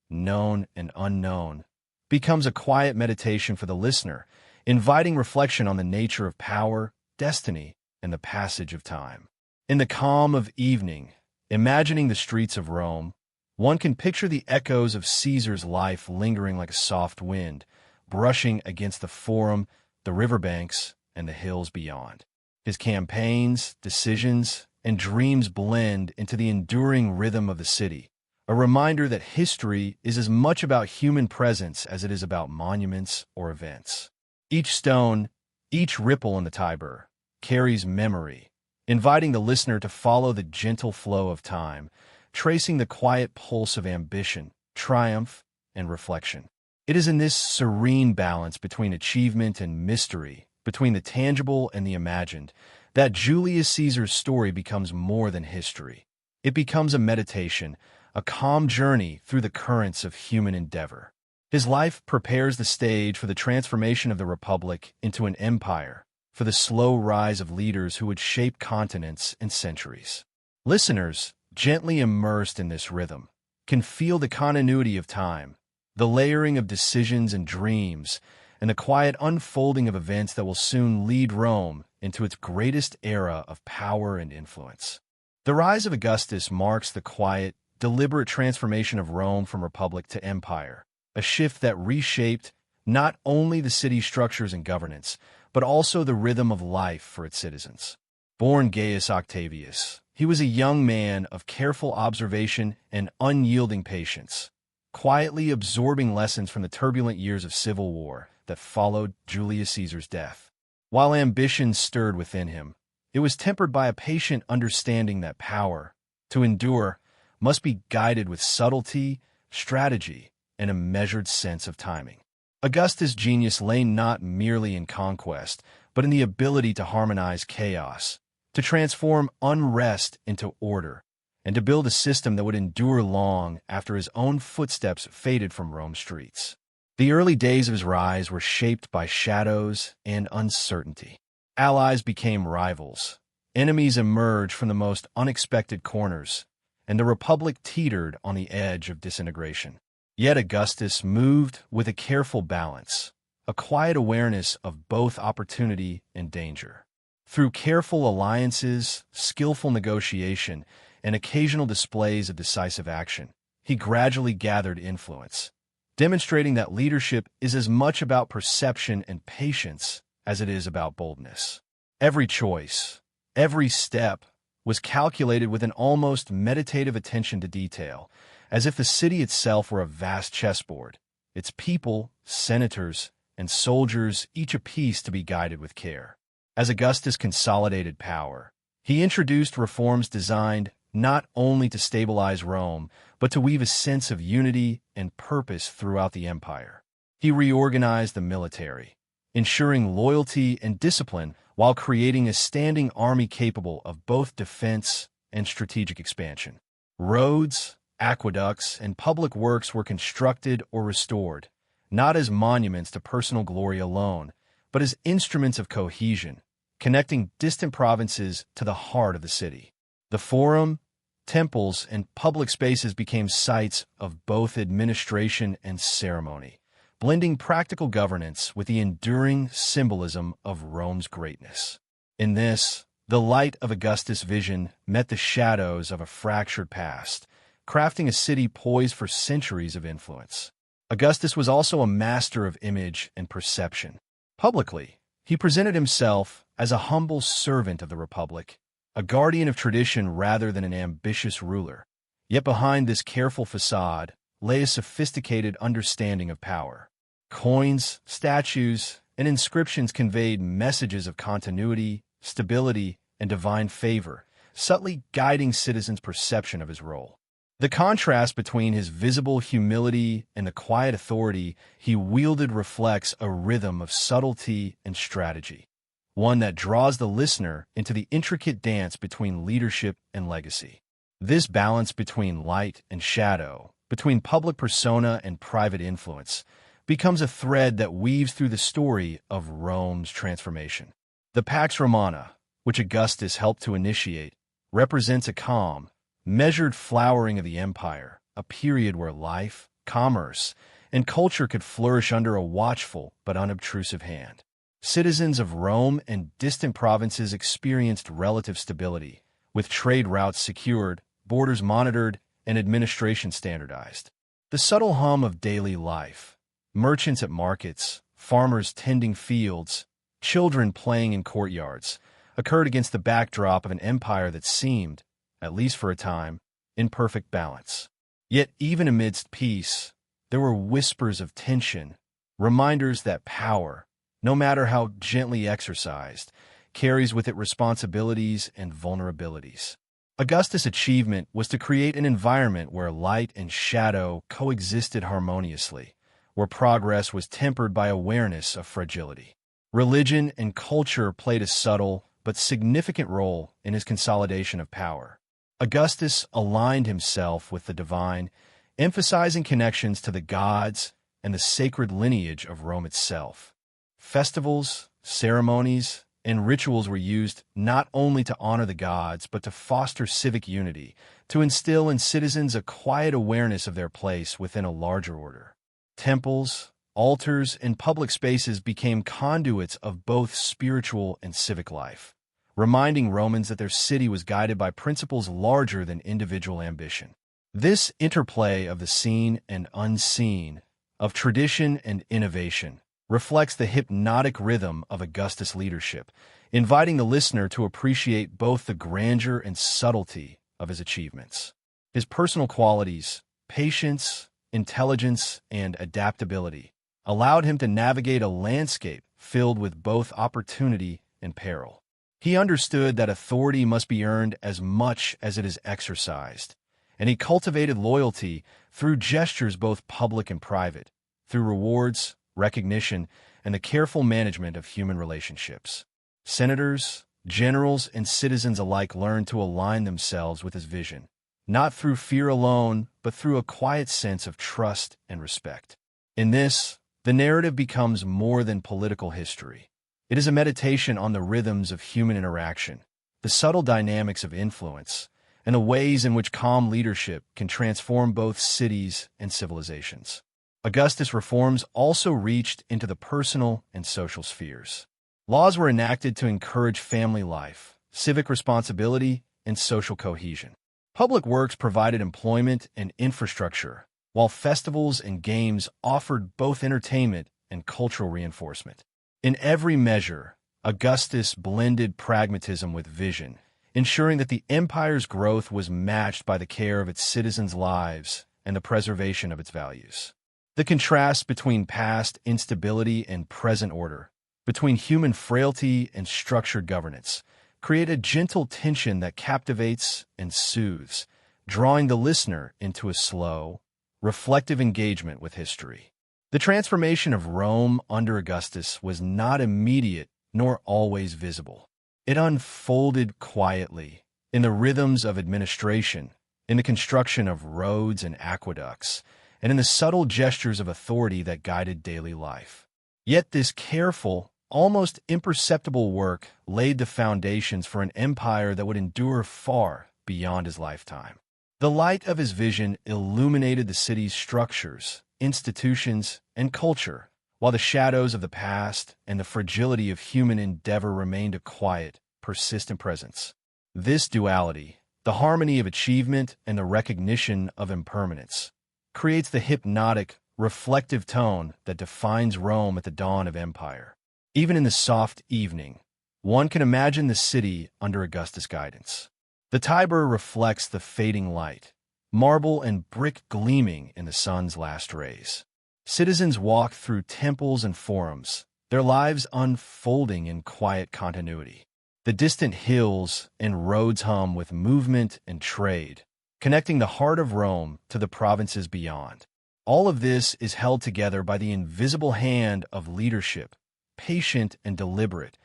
known and unknown, becomes a quiet meditation for the listener, inviting reflection on the nature of power, destiny, and the passage of time. In the calm of evening, imagining the streets of Rome, one can picture the echoes of Caesar's life lingering like a soft wind, brushing against the Forum, the riverbanks, and the hills beyond. His campaigns, decisions, and dreams blend into the enduring rhythm of the city, a reminder that history is as much about human presence as it is about monuments or events. Each stone, each ripple in the Tiber, carries memory, inviting the listener to follow the gentle flow of time, tracing the quiet pulse of ambition, triumph, and reflection. It is in this serene balance between achievement and mystery, between the tangible and the imagined, that Julius Caesar's story becomes more than history. It becomes a meditation, a calm journey through the currents of human endeavor. His life prepares the stage for the transformation of the Republic into an empire, for the slow rise of leaders who would shape continents and centuries. Listeners, gently immersed in this rhythm, can feel the continuity of time, the layering of decisions and dreams, and the quiet unfolding of events that will soon lead Rome into its greatest era of power and influence. The rise of Augustus marks the quiet, deliberate transformation of Rome from republic to empire, a shift that reshaped not only the city's structures and governance, but also the rhythm of life for its citizens. Born Gaius Octavius, he was a young man of careful observation and unyielding patience, quietly absorbing lessons from the turbulent years of civil war that followed Julius Caesar's death. While ambition stirred within him, it was tempered by a patient understanding that power, to endure, must be guided with subtlety, strategy, and a measured sense of timing. Augustus' genius lay not merely in conquest, but in the ability to harmonize chaos, to transform unrest into order, and to build a system that would endure long after his own footsteps faded from Rome's streets. The early days of his rise were shaped by shadows and uncertainty. Allies became rivals, enemies emerged from the most unexpected corners, and the Republic teetered on the edge of disintegration. Yet Augustus moved with a careful balance, a quiet awareness of both opportunity and danger. Through careful alliances, skillful negotiation, and occasional displays of decisive action, he gradually gathered influence, demonstrating that leadership is as much about perception and patience as it is about boldness. Every choice, every step, was calculated with an almost meditative attention to detail, as if the city itself were a vast chessboard, its people, senators, and soldiers each a piece to be guided with care. As Augustus consolidated power, he introduced reforms designed not only to stabilize Rome, but to weave a sense of unity and purpose throughout the empire. He reorganized the military, ensuring loyalty and discipline while creating a standing army capable of both defense and strategic expansion. Roads, aqueducts, and public works were constructed or restored, not as monuments to personal glory alone, but as instruments of cohesion, connecting distant provinces to the heart of the city. The forum, temples, and public spaces became sites of both administration and ceremony, blending practical governance with the enduring symbolism of Rome's greatness. In this, the light of Augustus' vision met the shadows of a fractured past, crafting a city poised for centuries of influence. Augustus was also a master of image and perception. Publicly, he presented himself as a humble servant of the Republic, a guardian of tradition rather than an ambitious ruler. Yet behind this careful facade lay a sophisticated understanding of power. Coins, statues, and inscriptions conveyed messages of continuity, stability, and divine favor, subtly guiding citizens' perception of his role. The contrast between his visible humility and the quiet authority he wielded reflects a rhythm of subtlety and strategy, one that draws the listener into the intricate dance between leadership and legacy. This balance between light and shadow, between public persona and private influence, becomes a thread that weaves through the story of Rome's transformation. The Pax Romana, which Augustus helped to initiate, represents a calm, measured flowering of the empire, a period where life, commerce, and culture could flourish under a watchful but unobtrusive hand. Citizens of Rome and distant provinces experienced relative stability, with trade routes secured, borders monitored, and administration standardized. The subtle hum of daily life, merchants at markets, farmers tending fields, children playing in courtyards, occurred against the backdrop of an empire that seemed, at least for a time, in perfect balance. Yet even amidst peace, there were whispers of tension, reminders that power, no matter how gently exercised, carries with it responsibilities and vulnerabilities. Augustus' achievement was to create an environment where light and shadow coexisted harmoniously, where progress was tempered by awareness of fragility. Religion and culture played a subtle but significant role in his consolidation of power. Augustus aligned himself with the divine, emphasizing connections to the gods and the sacred lineage of Rome itself. Festivals, ceremonies, and rituals were used not only to honor the gods, but to foster civic unity, to instill in citizens a quiet awareness of their place within a larger order. Temples, altars, and public spaces became conduits of both spiritual and civic life, reminding Romans that their city was guided by principles larger than individual ambition. This interplay of the seen and unseen, of tradition and innovation, reflects the hypnotic rhythm of Augustus' leadership, inviting the listener to appreciate both the grandeur and subtlety of his achievements. His personal qualities, patience, intelligence, and adaptability, allowed him to navigate a landscape filled with both opportunity and peril. He understood that authority must be earned as much as it is exercised, and he cultivated loyalty through gestures both public and private, through rewards, recognition, and the careful management of human relationships. Senators, generals, and citizens alike learned to align themselves with his vision, not through fear alone, but through a quiet sense of trust and respect. In this, the narrative becomes more than political history. It is a meditation on the rhythms of human interaction, the subtle dynamics of influence, and the ways in which calm leadership can transform both cities and civilizations. Augustus' reforms also reached into the personal and social spheres. Laws were enacted to encourage family life, civic responsibility, and social cohesion. Public works provided employment and infrastructure, while festivals and games offered both entertainment and cultural reinforcement. In every measure, Augustus blended pragmatism with vision, ensuring that the empire's growth was matched by the care of its citizens' lives and the preservation of its values. The contrast between past instability and present order, between human frailty and structured governance, create a gentle tension that captivates and soothes, drawing the listener into a slow, reflective engagement with history. The transformation of Rome under Augustus was not immediate nor always visible. It unfolded quietly, in the rhythms of administration, in the construction of roads and aqueducts, and in the subtle gestures of authority that guided daily life. Yet this careful, almost imperceptible work laid the foundations for an empire that would endure far beyond his lifetime. The light of his vision illuminated the city's structures, institutions, and culture, while the shadows of the past and the fragility of human endeavor remained a quiet, persistent presence. This duality, the harmony of achievement and the recognition of impermanence, creates the hypnotic, reflective tone that defines Rome at the dawn of empire. Even in the soft evening, one can imagine the city under Augustus' guidance. The Tiber reflects the fading light, marble and brick gleaming in the sun's last rays. Citizens walk through temples and forums, their lives unfolding in quiet continuity. The distant hills and roads hum with movement and trade, connecting the heart of Rome to the provinces beyond. All of this is held together by the invisible hand of leadership, patient and deliberate,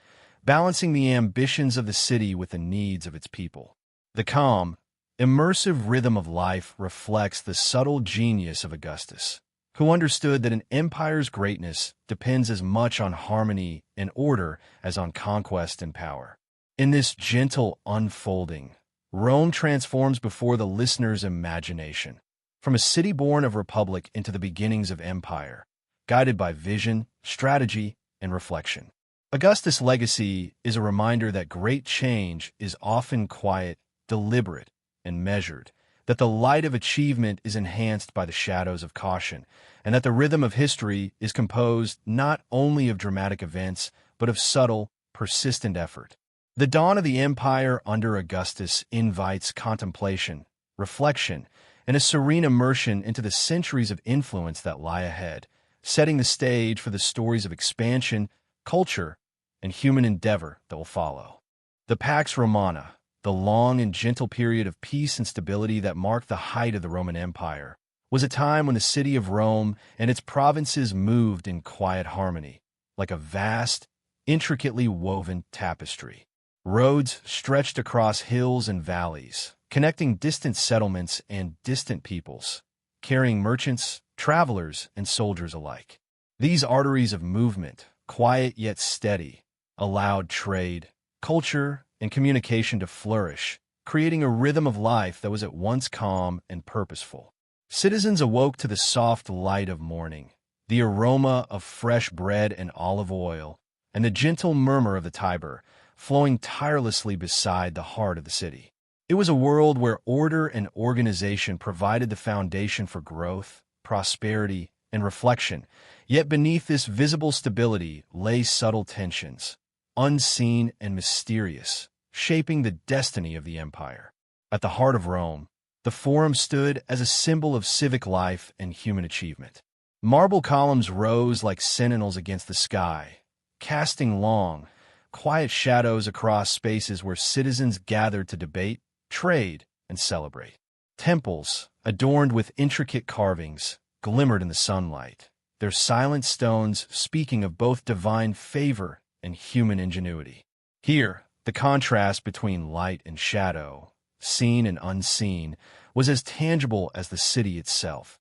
balancing the ambitions of the city with the needs of its people. The calm, immersive rhythm of life reflects the subtle genius of Augustus, who understood that an empire's greatness depends as much on harmony and order as on conquest and power. In this gentle unfolding, Rome transforms before the listener's imagination, from a city born of republic into the beginnings of empire, guided by vision, strategy, and reflection. Augustus' legacy is a reminder that great change is often quiet, deliberate, and measured, that the light of achievement is enhanced by the shadows of caution, and that the rhythm of history is composed not only of dramatic events, but of subtle, persistent effort. The dawn of the empire under Augustus invites contemplation, reflection, and a serene immersion into the centuries of influence that lie ahead, setting the stage for the stories of expansion, culture, and human endeavor that will follow. The Pax Romana, the long and gentle period of peace and stability that marked the height of the Roman Empire, was a time when the city of Rome and its provinces moved in quiet harmony, like a vast, intricately woven tapestry. Roads stretched across hills and valleys, connecting distant settlements and distant peoples, carrying merchants, travelers, and soldiers alike. These arteries of movement, quiet yet steady, allowed trade, culture, and communication to flourish, creating a rhythm of life that was at once calm and purposeful. Citizens awoke to the soft light of morning, the aroma of fresh bread and olive oil, and the gentle murmur of the Tiber, flowing tirelessly beside the heart of the city. It was a world where order and organization provided the foundation for growth, prosperity, and reflection, yet beneath this visible stability lay subtle tensions, unseen and mysterious, shaping the destiny of the empire. At the heart of Rome, the Forum stood as a symbol of civic life and human achievement. Marble columns rose like sentinels against the sky, casting long, quiet shadows across spaces where citizens gathered to debate, trade, and celebrate. Temples, adorned with intricate carvings, glimmered in the sunlight, their silent stones speaking of both divine favor and human ingenuity. Here, the contrast between light and shadow, seen and unseen, was as tangible as the city itself.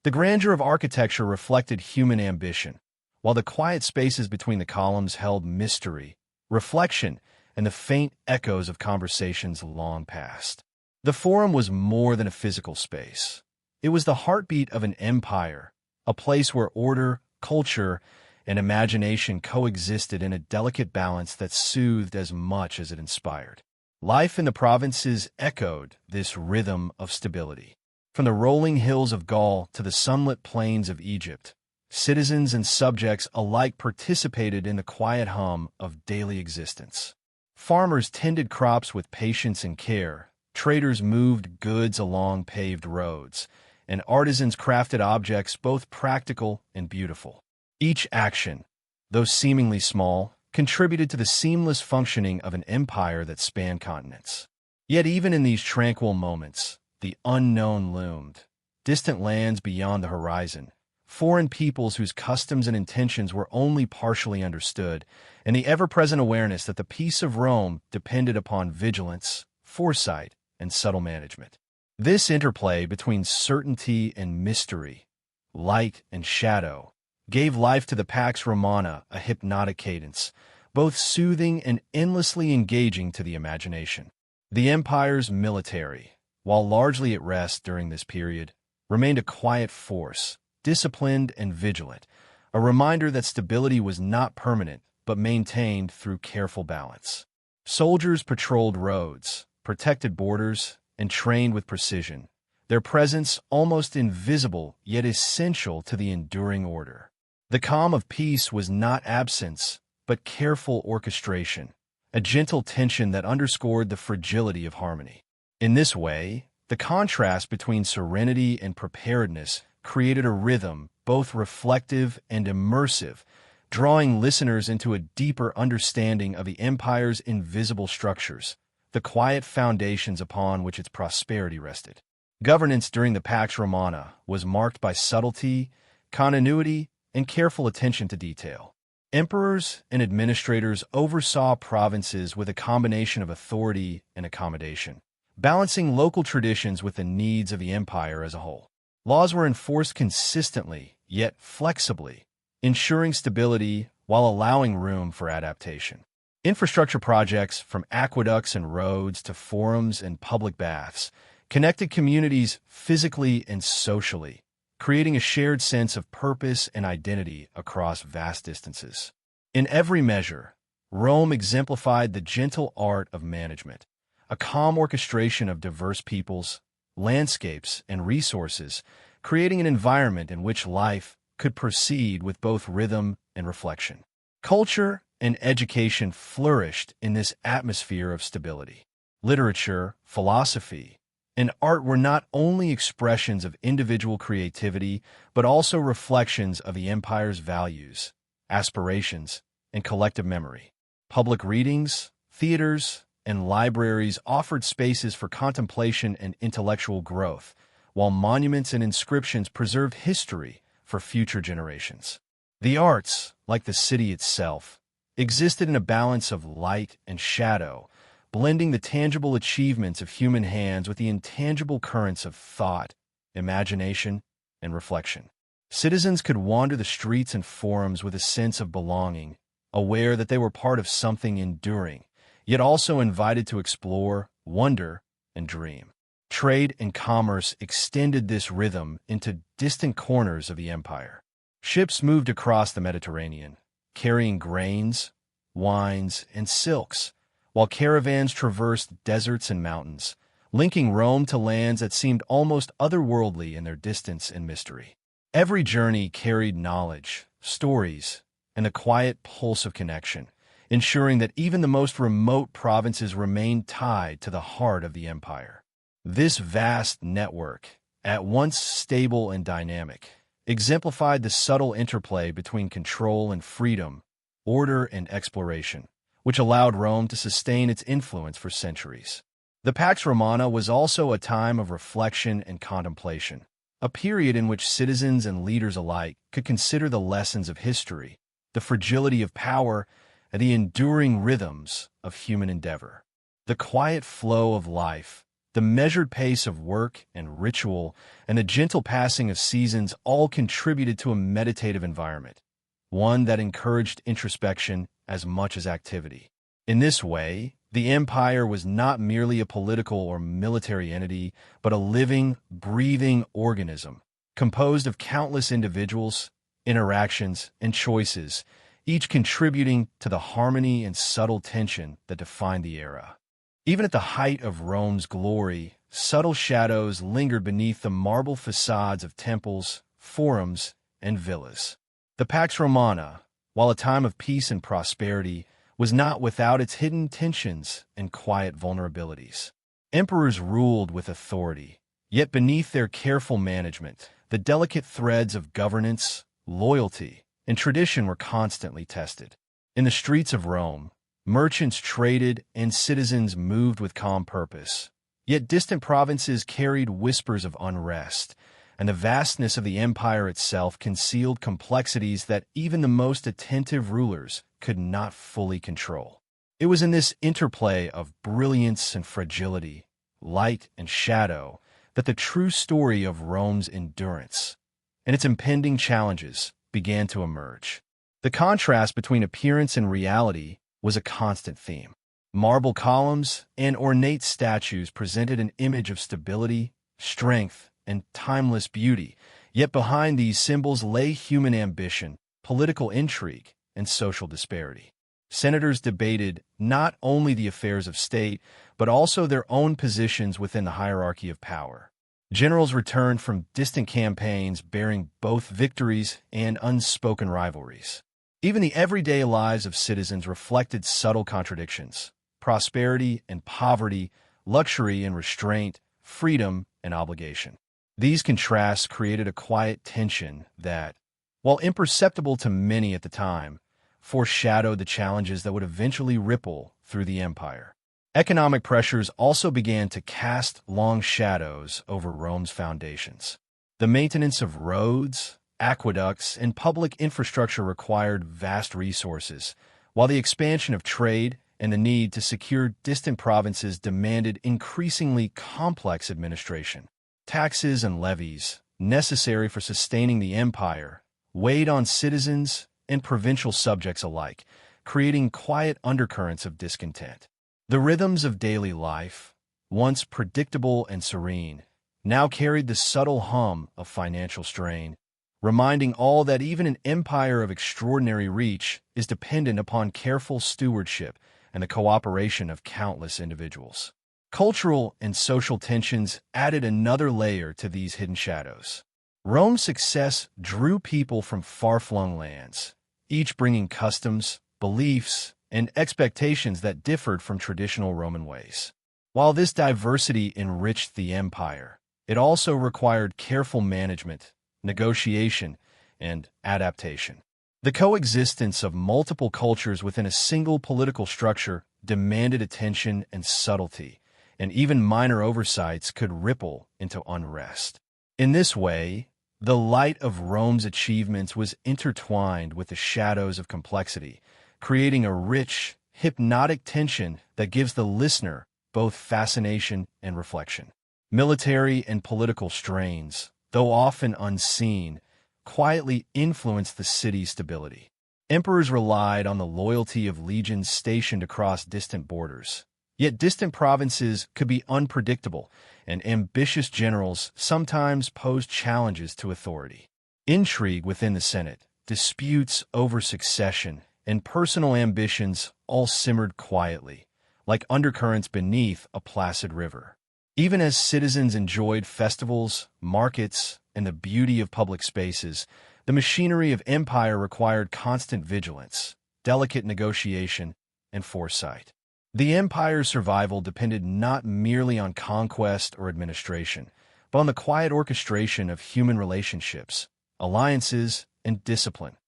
The grandeur of architecture reflected human ambition, while the quiet spaces between the columns held mystery, reflection, and the faint echoes of conversations long past. The Forum was more than a physical space. It was the heartbeat of an empire, a place where order, culture, and imagination coexisted in a delicate balance that soothed as much as it inspired. Life in the provinces echoed this rhythm of stability. From the rolling hills of Gaul to the sunlit plains of Egypt, citizens and subjects alike participated in the quiet hum of daily existence. Farmers tended crops with patience and care, traders moved goods along paved roads, and artisans crafted objects both practical and beautiful. Each action, though seemingly small, contributed to the seamless functioning of an empire that spanned continents. Yet even in these tranquil moments, the unknown loomed. Distant lands beyond the horizon, foreign peoples whose customs and intentions were only partially understood, and the ever-present awareness that the peace of Rome depended upon vigilance, foresight, and subtle management. This interplay between certainty and mystery, light and shadow, gave life to the Pax Romana, a hypnotic cadence, both soothing and endlessly engaging to the imagination. The empire's military, while largely at rest during this period, remained a quiet force, disciplined and vigilant, a reminder that stability was not permanent but maintained through careful balance. Soldiers patrolled roads, protected borders, and trained with precision, their presence almost invisible yet essential to the enduring order. The calm of peace was not absence, but careful orchestration, a gentle tension that underscored the fragility of harmony. In this way, the contrast between serenity and preparedness created a rhythm both reflective and immersive, drawing listeners into a deeper understanding of the empire's invisible structures, the quiet foundations upon which its prosperity rested. Governance during the Pax Romana was marked by subtlety, continuity, and careful attention to detail. Emperors and administrators oversaw provinces with a combination of authority and accommodation, balancing local traditions with the needs of the empire as a whole. Laws were enforced consistently, yet flexibly, ensuring stability while allowing room for adaptation. Infrastructure projects, from aqueducts and roads to forums and public baths, connected communities physically and socially, creating a shared sense of purpose and identity across vast distances. In every measure, Rome exemplified the gentle art of management, a calm orchestration of diverse peoples, landscapes, and resources, creating an environment in which life could proceed with both rhythm and reflection. Culture and education flourished in this atmosphere of stability. Literature, philosophy, and art were not only expressions of individual creativity, but also reflections of the empire's values, aspirations, and collective memory. Public readings, theaters, and libraries offered spaces for contemplation and intellectual growth, while monuments and inscriptions preserved history for future generations. The arts, like the city itself, existed in a balance of light and shadow, blending the tangible achievements of human hands with the intangible currents of thought, imagination, and reflection. Citizens could wander the streets and forums with a sense of belonging, aware that they were part of something enduring, yet also invited to explore, wonder, and dream. Trade and commerce extended this rhythm into distant corners of the empire. Ships moved across the Mediterranean, carrying grains, wines, and silks, while caravans traversed deserts and mountains, linking Rome to lands that seemed almost otherworldly in their distance and mystery. Every journey carried knowledge, stories, and the quiet pulse of connection, ensuring that even the most remote provinces remained tied to the heart of the empire. This vast network, at once stable and dynamic, exemplified the subtle interplay between control and freedom, order and exploration, which allowed Rome to sustain its influence for centuries. The Pax Romana was also a time of reflection and contemplation, a period in which citizens and leaders alike could consider the lessons of history, the fragility of power, and the enduring rhythms of human endeavor. The quiet flow of life, the measured pace of work and ritual, and the gentle passing of seasons all contributed to a meditative environment, one that encouraged introspection as much as activity. In this way, the empire was not merely a political or military entity, but a living, breathing organism, composed of countless individuals, interactions, and choices, each contributing to the harmony and subtle tension that defined the era. Even at the height of Rome's glory, subtle shadows lingered beneath the marble facades of temples, forums, and villas. The Pax Romana, while a time of peace and prosperity, was not without its hidden tensions and quiet vulnerabilities. Emperors ruled with authority, yet beneath their careful management, the delicate threads of governance, loyalty, and tradition were constantly tested. In the streets of Rome, merchants traded and citizens moved with calm purpose. Yet distant provinces carried whispers of unrest, and the vastness of the empire itself concealed complexities that even the most attentive rulers could not fully control. It was in this interplay of brilliance and fragility, light and shadow, that the true story of Rome's endurance and its impending challenges began to emerge. The contrast between appearance and reality was a constant theme. Marble columns and ornate statues presented an image of stability, strength, and timeless beauty, yet behind these symbols lay human ambition, political intrigue, and social disparity. Senators debated not only the affairs of state, but also their own positions within the hierarchy of power. Generals returned from distant campaigns bearing both victories and unspoken rivalries. Even the everyday lives of citizens reflected subtle contradictions: prosperity and poverty, luxury and restraint, freedom and obligation. These contrasts created a quiet tension that, while imperceptible to many at the time, foreshadowed the challenges that would eventually ripple through the empire. Economic pressures also began to cast long shadows over Rome's foundations. The maintenance of roads, aqueducts, and public infrastructure required vast resources, while the expansion of trade and the need to secure distant provinces demanded increasingly complex administration. Taxes and levies, necessary for sustaining the empire, weighed on citizens and provincial subjects alike, creating quiet undercurrents of discontent. The rhythms of daily life, once predictable and serene, now carried the subtle hum of financial strain, reminding all that even an empire of extraordinary reach is dependent upon careful stewardship and the cooperation of countless individuals. Cultural and social tensions added another layer to these hidden shadows. Rome's success drew people from far-flung lands, each bringing customs, beliefs, and expectations that differed from traditional Roman ways. While this diversity enriched the empire, it also required careful management, negotiation, and adaptation. The coexistence of multiple cultures within a single political structure demanded attention and subtlety, and even minor oversights could ripple into unrest. In this way, the light of Rome's achievements was intertwined with the shadows of complexity, creating a rich, hypnotic tension that gives the listener both fascination and reflection. Military and political strains, though often unseen, quietly influenced the city's stability. Emperors relied on the loyalty of legions stationed across distant borders. Yet distant provinces could be unpredictable, and ambitious generals sometimes posed challenges to authority. Intrigue within the Senate, disputes over succession, and personal ambitions all simmered quietly, like undercurrents beneath a placid river. Even as citizens enjoyed festivals, markets, and the beauty of public spaces, the machinery of empire required constant vigilance, delicate negotiation, and foresight. The empire's survival depended not merely on conquest or administration, but on the quiet orchestration of human relationships, alliances, and discipline,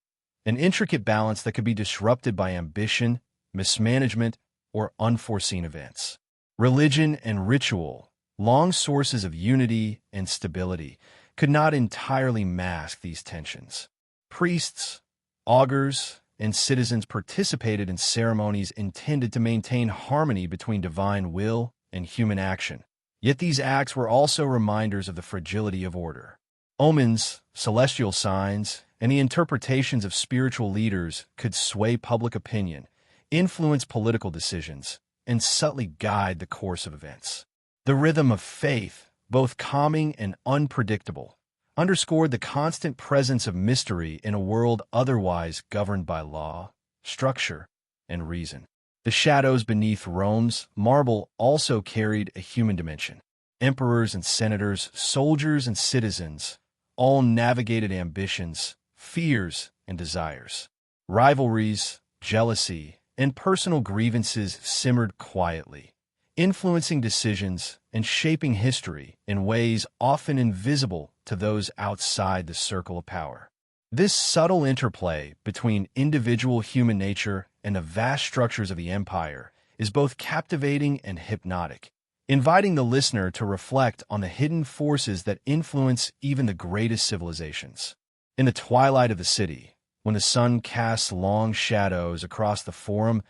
an intricate balance that could be disrupted by ambition, mismanagement, or unforeseen events. Religion and ritual, long sources of unity and stability, could not entirely mask these tensions. Priests, augurs, and citizens participated in ceremonies intended to maintain harmony between divine will and human action. Yet these acts were also reminders of the fragility of order. Omens, celestial signs, and the interpretations of spiritual leaders could sway public opinion, influence political decisions, and subtly guide the course of events. The rhythm of faith, both calming and unpredictable, underscored the constant presence of mystery in a world otherwise governed by law, structure, and reason. The shadows beneath Rome's marble also carried a human dimension. Emperors and senators, soldiers and citizens, all navigated ambitions, fears, and desires. Rivalries, jealousy, and personal grievances simmered quietly, influencing decisions and shaping history in ways often invisible to those outside the circle of power. This subtle interplay between individual human nature and the vast structures of the empire is both captivating and hypnotic, inviting the listener to reflect on the hidden forces that influence even the greatest civilizations. In the twilight of the city, when the sun casts long shadows across the Forum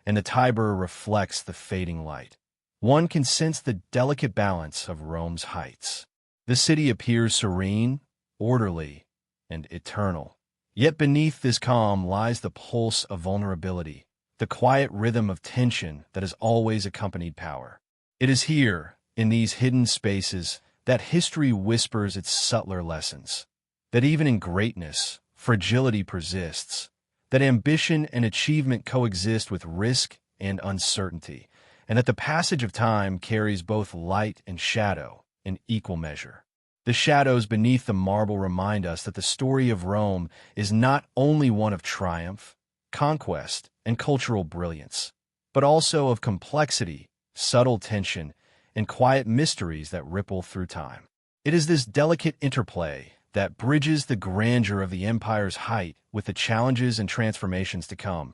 and the Tiber reflects the fading light, one can sense the delicate balance of Rome's heights. The city appears serene, orderly, and eternal. Yet beneath this calm lies the pulse of vulnerability, the quiet rhythm of tension that has always accompanied power. It is here, in these hidden spaces, that history whispers its subtler lessons. That even in greatness, fragility persists. That ambition and achievement coexist with risk and uncertainty. And that the passage of time carries both light and shadow in equal measure. The shadows beneath the marble remind us that the story of Rome is not only one of triumph, conquest, and cultural brilliance, but also of complexity, subtle tension, and quiet mysteries that ripple through time. It is this delicate interplay that bridges the grandeur of the empire's height with the challenges and transformations to come,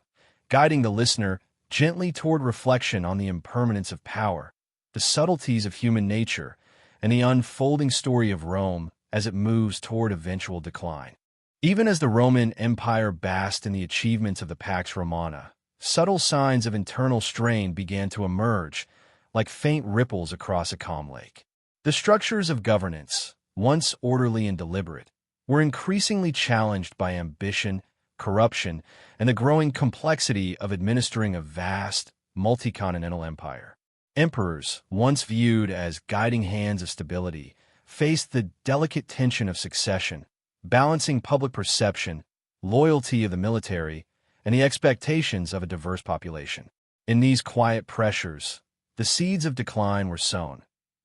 guiding the listener gently toward reflection on the impermanence of power, the subtleties of human nature, and the unfolding story of Rome as it moves toward eventual decline. Even as the Roman Empire basked in the achievements of the Pax Romana, subtle signs of internal strain began to emerge, like faint ripples across a calm lake. The structures of governance, once orderly and deliberate, were increasingly challenged by ambition, corruption, and the growing complexity of administering a vast, multi-continental empire. Emperors, once viewed as guiding hands of stability, faced the delicate tension of succession, balancing public perception, loyalty of the military, and the expectations of a diverse population. In these quiet pressures, the seeds of decline were sown,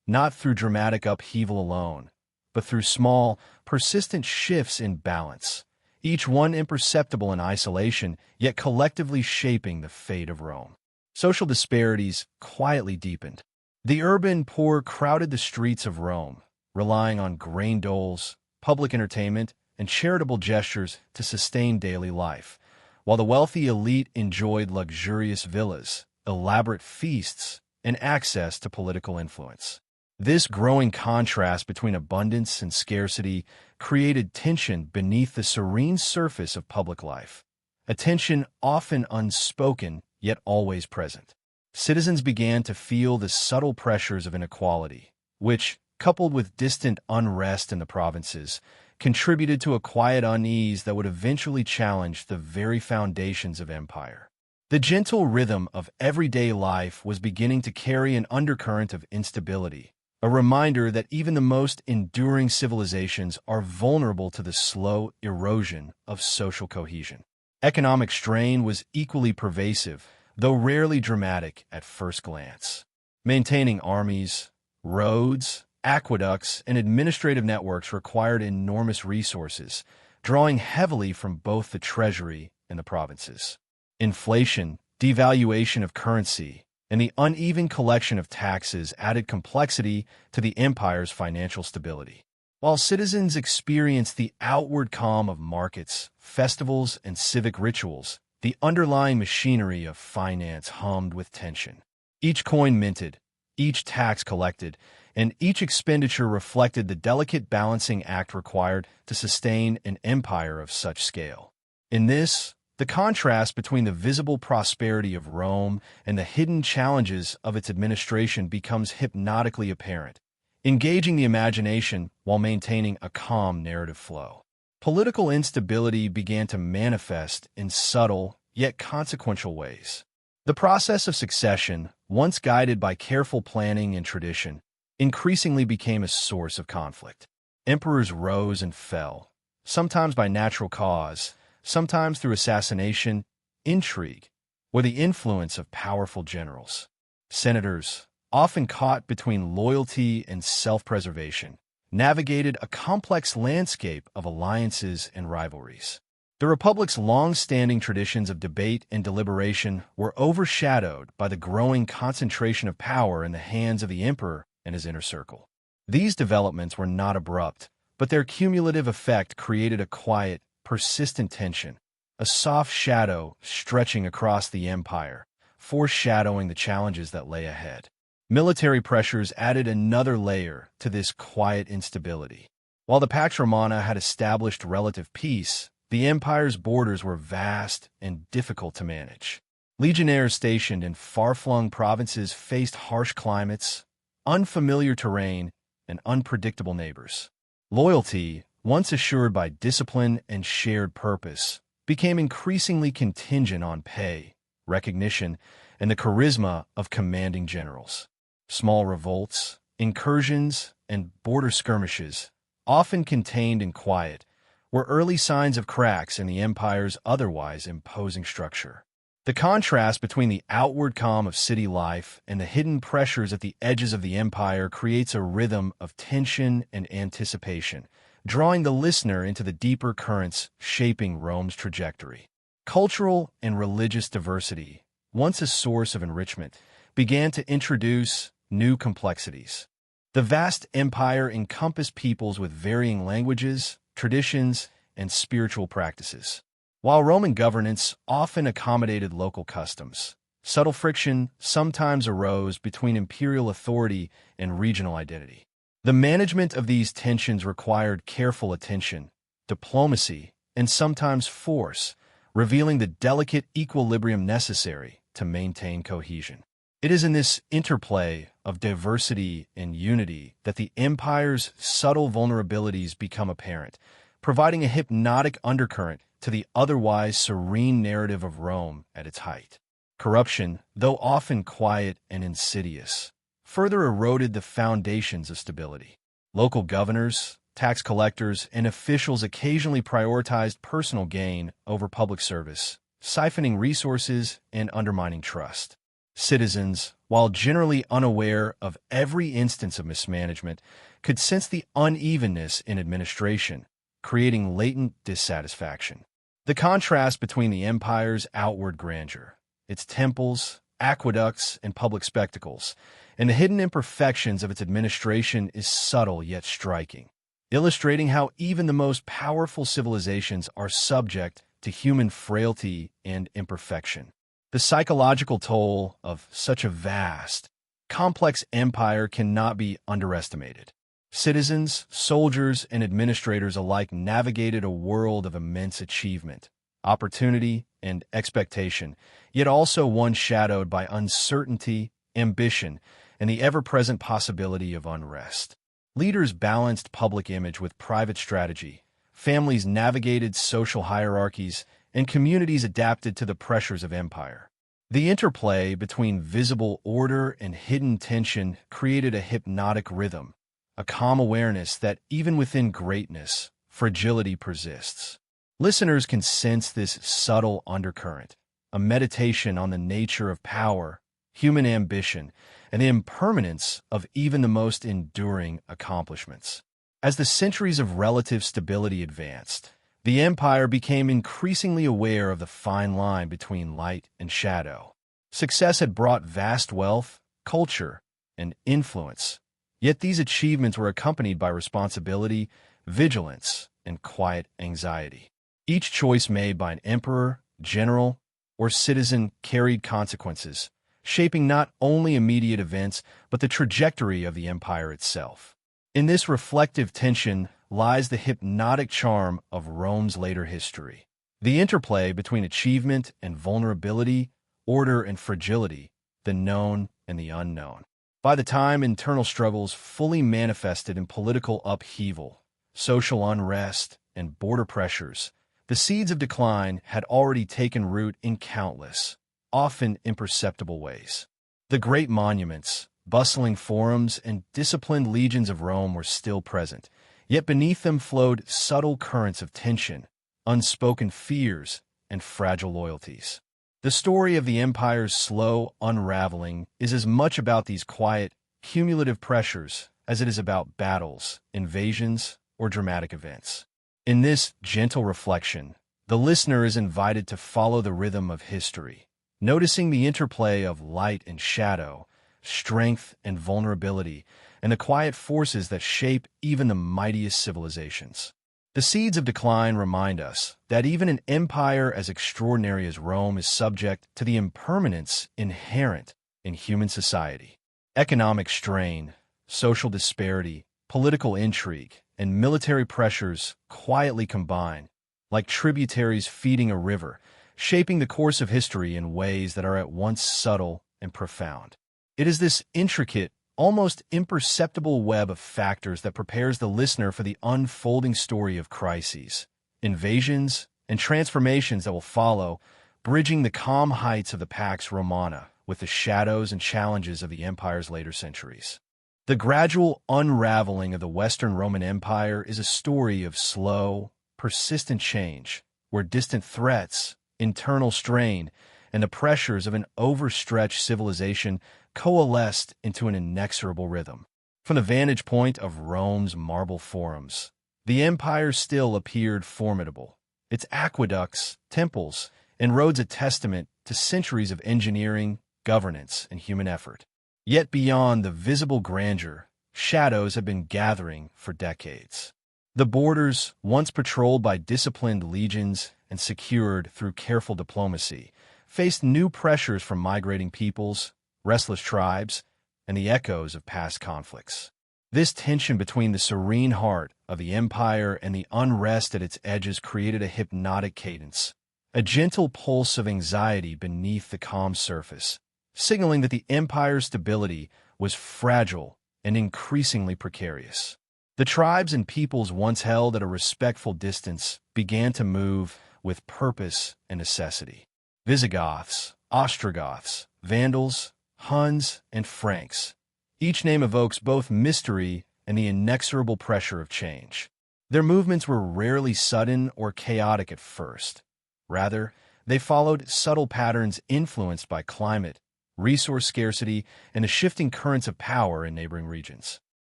not through dramatic upheaval alone, but through small, persistent shifts in balance, each one imperceptible in isolation, yet collectively shaping the fate of Rome. Social disparities quietly deepened. The urban poor crowded the streets of Rome, relying on grain doles, public entertainment, and charitable gestures to sustain daily life, while the wealthy elite enjoyed luxurious villas, elaborate feasts, and access to political influence. This growing contrast between abundance and scarcity created tension beneath the serene surface of public life, a tension often unspoken yet always present. Citizens began to feel the subtle pressures of inequality, which, coupled with distant unrest in the provinces, contributed to a quiet unease that would eventually challenge the very foundations of empire. The gentle rhythm of everyday life was beginning to carry an undercurrent of instability, a reminder that even the most enduring civilizations are vulnerable to the slow erosion of social cohesion. Economic strain was equally pervasive, though rarely dramatic at first glance. Maintaining armies, roads, aqueducts, and administrative networks required enormous resources, drawing heavily from both the treasury and the provinces. Inflation, devaluation of currency, and the uneven collection of taxes added complexity to the empire's financial stability. While citizens experienced the outward calm of markets, festivals, and civic rituals, the underlying machinery of finance hummed with tension. Each coin minted, each tax collected, and each expenditure reflected the delicate balancing act required to sustain an empire of such scale. In this, the contrast between the visible prosperity of Rome and the hidden challenges of its administration becomes hypnotically apparent, engaging the imagination while maintaining a calm narrative flow. Political instability began to manifest in subtle yet consequential ways. The process of succession, once guided by careful planning and tradition, increasingly became a source of conflict. Emperors rose and fell, sometimes by natural cause, sometimes through assassination, intrigue, or the influence of powerful generals. Senators, often caught between loyalty and self-preservation, navigated a complex landscape of alliances and rivalries. The Republic's long-standing traditions of debate and deliberation were overshadowed by the growing concentration of power in the hands of the emperor and his inner circle. These developments were not abrupt, but their cumulative effect created a quiet, persistent tension, a soft shadow stretching across the empire, foreshadowing the challenges that lay ahead. Military pressures added another layer to this quiet instability. While the Pax Romana had established relative peace, the empire's borders were vast and difficult to manage. Legionnaires stationed in far-flung provinces faced harsh climates, unfamiliar terrain, and unpredictable neighbors. Loyalty, once assured by discipline and shared purpose, became increasingly contingent on pay, recognition, and the charisma of commanding generals. Small revolts, incursions, and border skirmishes, often contained and quiet, were early signs of cracks in the empire's otherwise imposing structure. The contrast between the outward calm of city life and the hidden pressures at the edges of the empire creates a rhythm of tension and anticipation, drawing the listener into the deeper currents shaping Rome's trajectory. Cultural and religious diversity, once a source of enrichment, began to introduce new complexities. The vast empire encompassed peoples with varying languages, traditions, and spiritual practices. While Roman governance often accommodated local customs, subtle friction sometimes arose between imperial authority and regional identity. The management of these tensions required careful attention, diplomacy, and sometimes force, revealing the delicate equilibrium necessary to maintain cohesion. It is in this interplay of diversity and unity that the empire's subtle vulnerabilities become apparent, providing a hypnotic undercurrent to the otherwise serene narrative of Rome at its height. Corruption, though often quiet and insidious, further eroded the foundations of stability. Local governors, tax collectors, and officials occasionally prioritized personal gain over public service, siphoning resources and undermining trust. Citizens, while generally unaware of every instance of mismanagement, could sense the unevenness in administration, creating latent dissatisfaction. The contrast between the empire's outward grandeur, its temples, aqueducts, and public spectacles, and the hidden imperfections of its administration is subtle yet striking, illustrating how even the most powerful civilizations are subject to human frailty and imperfection. The psychological toll of such a vast, complex empire cannot be underestimated. Citizens, soldiers, and administrators alike navigated a world of immense achievement, opportunity, and expectation, yet also one shadowed by uncertainty, ambition, and the ever-present possibility of unrest. Leaders balanced public image with private strategy, families navigated social hierarchies, and communities adapted to the pressures of empire. The interplay between visible order and hidden tension created a hypnotic rhythm, a calm awareness that even within greatness, fragility persists. Listeners can sense this subtle undercurrent, a meditation on the nature of power, human ambition, and the impermanence of even the most enduring accomplishments. As the centuries of relative stability advanced, the empire became increasingly aware of the fine line between light and shadow. Success had brought vast wealth, culture, and influence, yet these achievements were accompanied by responsibility, vigilance, and quiet anxiety. Each choice made by an emperor, general, or citizen carried consequences, shaping not only immediate events but the trajectory of the empire itself. In this reflective tension lies the hypnotic charm of Rome's later history. The interplay between achievement and vulnerability, order and fragility, the known and the unknown. By the time internal struggles fully manifested in political upheaval, social unrest, and border pressures, the seeds of decline had already taken root in countless, often imperceptible ways. The great monuments, bustling forums, and disciplined legions of Rome were still present, yet beneath them flowed subtle currents of tension, unspoken fears, and fragile loyalties. The story of the empire's slow unraveling is as much about these quiet, cumulative pressures as it is about battles, invasions, or dramatic events. In this gentle reflection, the listener is invited to follow the rhythm of history, noticing the interplay of light and shadow, strength and vulnerability, and the quiet forces that shape even the mightiest civilizations. The seeds of decline remind us that even an empire as extraordinary as Rome is subject to the impermanence inherent in human society. Economic strain, social disparity, political intrigue, and military pressures quietly combine, like tributaries feeding a river, shaping the course of history in ways that are at once subtle and profound. It is this intricate, almost imperceptible web of factors that prepares the listener for the unfolding story of crises, invasions, and transformations that will follow, bridging the calm heights of the Pax Romana with the shadows and challenges of the empire's later centuries. The gradual unraveling of the Western Roman Empire is a story of slow, persistent change, where distant threats, internal strain, and the pressures of an overstretched civilization coalesced into an inexorable rhythm. From the vantage point of Rome's marble forums, the empire still appeared formidable, its aqueducts, temples, and roads a testament to centuries of engineering, governance, and human effort. Yet beyond the visible grandeur, shadows have been gathering for decades. The borders, once patrolled by disciplined legions and secured through careful diplomacy, faced new pressures from migrating peoples, restless tribes, and the echoes of past conflicts. This tension between the serene heart of the empire and the unrest at its edges created a hypnotic cadence, a gentle pulse of anxiety beneath the calm surface, signaling that the empire's stability was fragile and increasingly precarious. The tribes and peoples once held at a respectful distance began to move with purpose and necessity. Visigoths, Ostrogoths, Vandals, Huns, and Franks. Each name evokes both mystery and the inexorable pressure of change. Their movements were rarely sudden or chaotic at first. Rather, they followed subtle patterns influenced by climate, resource scarcity, and the shifting currents of power in neighboring regions.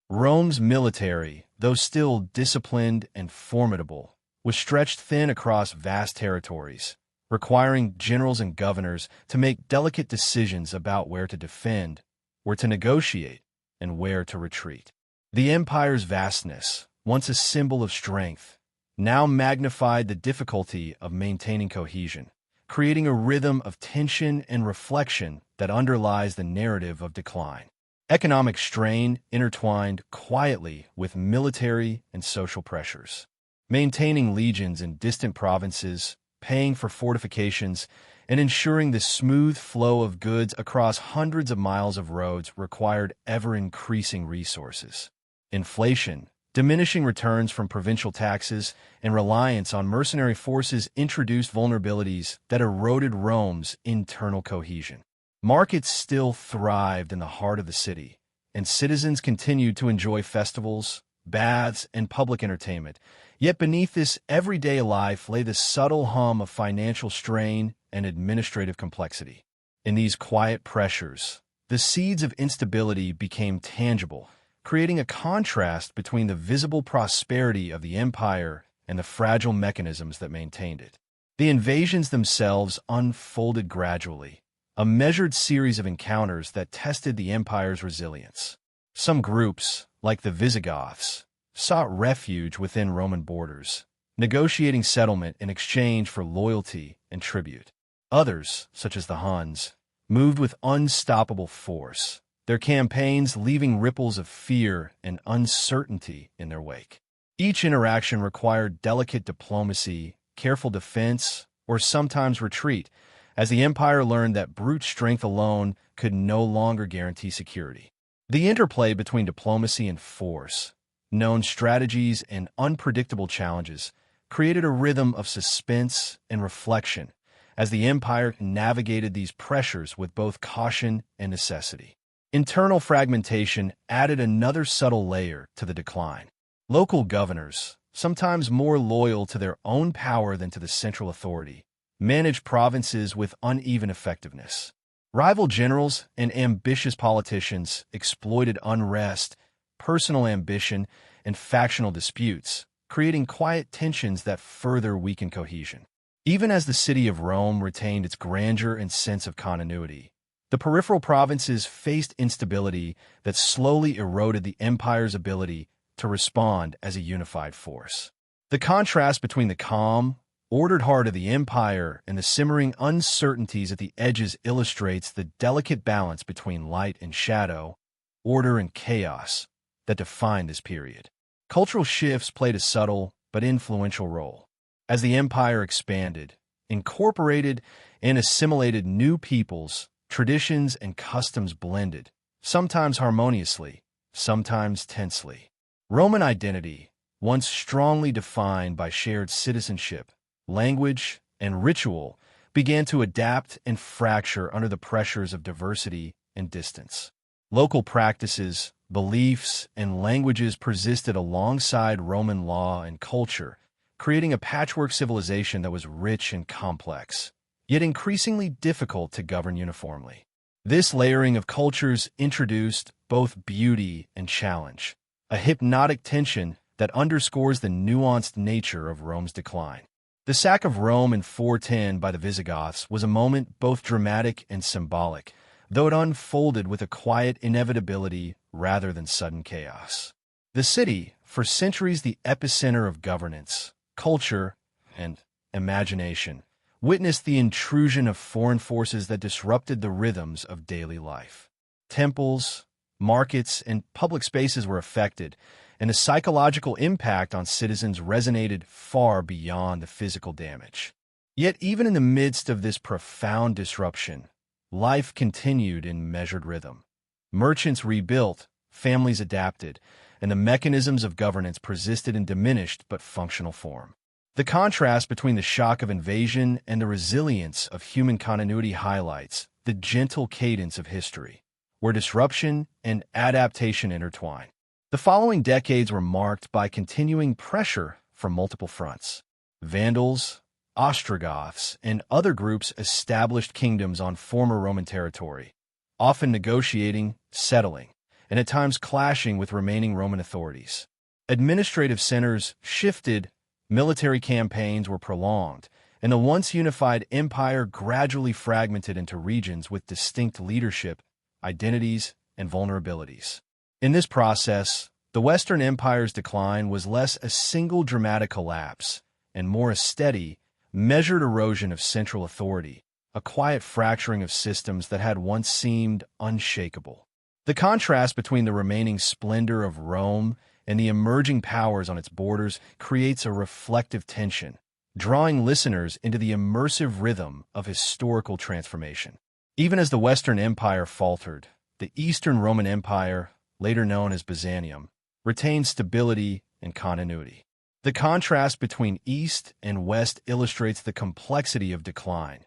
Rome's military, though still disciplined and formidable, was stretched thin across vast territories, requiring generals and governors to make delicate decisions about where to defend, where to negotiate, and where to retreat. The empire's vastness, once a symbol of strength, now magnified the difficulty of maintaining cohesion, creating a rhythm of tension and reflection that underlies the narrative of decline. Economic strain intertwined quietly with military and social pressures. Maintaining legions in distant provinces, paying for fortifications, and ensuring the smooth flow of goods across hundreds of miles of roads required ever-increasing resources. Inflation, diminishing returns from provincial taxes, and reliance on mercenary forces introduced vulnerabilities that eroded Rome's internal cohesion. Markets still thrived in the heart of the city, and citizens continued to enjoy festivals, baths, and public entertainment. Yet beneath this everyday life lay the subtle hum of financial strain and administrative complexity. In these quiet pressures, the seeds of instability became tangible, creating a contrast between the visible prosperity of the empire and the fragile mechanisms that maintained it. The invasions themselves unfolded gradually, a measured series of encounters that tested the empire's resilience. Some groups, like the Visigoths, sought refuge within Roman borders, negotiating settlement in exchange for loyalty and tribute. Others, such as the Huns, moved with unstoppable force, their campaigns leaving ripples of fear and uncertainty in their wake. Each interaction required delicate diplomacy, careful defense, or sometimes retreat, as the empire learned that brute strength alone could no longer guarantee security. The interplay between diplomacy and force, known strategies and unpredictable challenges, created a rhythm of suspense and reflection as the empire navigated these pressures with both caution and necessity. Internal fragmentation added another subtle layer to the decline. Local governors, sometimes more loyal to their own power than to the central authority, managed provinces with uneven effectiveness. Rival generals and ambitious politicians exploited unrest, personal ambition, and factional disputes, creating quiet tensions that further weakened cohesion. Even as the city of Rome retained its grandeur and sense of continuity, the peripheral provinces faced instability that slowly eroded the empire's ability to respond as a unified force. The contrast between the calm, ordered heart of the empire and the simmering uncertainties at the edges illustrates the delicate balance between light and shadow, order and chaos that defined this period. Cultural shifts played a subtle but influential role. As the empire expanded, incorporated, and assimilated new peoples, traditions and customs blended, sometimes harmoniously, sometimes tensely. Roman identity, once strongly defined by shared citizenship, language, and ritual, began to adapt and fracture under the pressures of diversity and distance. Local practices, beliefs, and languages persisted alongside Roman law and culture, creating a patchwork civilization that was rich and complex, yet increasingly difficult to govern uniformly. This layering of cultures introduced both beauty and challenge, a hypnotic tension that underscores the nuanced nature of Rome's decline. The sack of Rome in 410 by the Visigoths was a moment both dramatic and symbolic, though it unfolded with a quiet inevitability rather than sudden chaos. The city, for centuries the epicenter of governance, culture, and imagination, witnessed the intrusion of foreign forces that disrupted the rhythms of daily life. Temples, markets, and public spaces were affected, and the psychological impact on citizens resonated far beyond the physical damage. Yet even in the midst of this profound disruption, life continued in measured rhythm. Merchants rebuilt, families adapted, and the mechanisms of governance persisted in diminished but functional form. The contrast between the shock of invasion and the resilience of human continuity highlights the gentle cadence of history, where disruption and adaptation intertwine. The following decades were marked by continuing pressure from multiple fronts. Vandals, Ostrogoths, and other groups established kingdoms on former Roman territory, often negotiating, settling, and at times clashing with remaining Roman authorities. Administrative centers shifted, military campaigns were prolonged, and the once unified empire gradually fragmented into regions with distinct leadership, identities, and vulnerabilities. In this process, the Western Empire's decline was less a single dramatic collapse and more a steady, measured erosion of central authority, a quiet fracturing of systems that had once seemed unshakable. The contrast between the remaining splendor of Rome and the emerging powers on its borders creates a reflective tension, drawing listeners into the immersive rhythm of historical transformation. Even as the Western Empire faltered, the Eastern Roman Empire, later known as Byzantium, retained stability and continuity. The contrast between East and West illustrates the complexity of decline,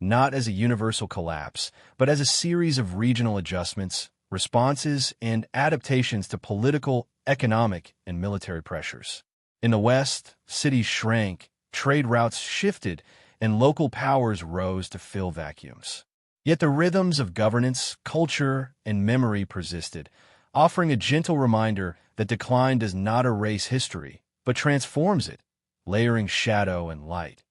not as a universal collapse, but as a series of regional adjustments, responses, and adaptations to political, economic, and military pressures. In the West, cities shrank, trade routes shifted, and local powers rose to fill vacuums. Yet the rhythms of governance, culture, and memory persisted, offering a gentle reminder that decline does not erase history, but transforms it, layering shadow and light,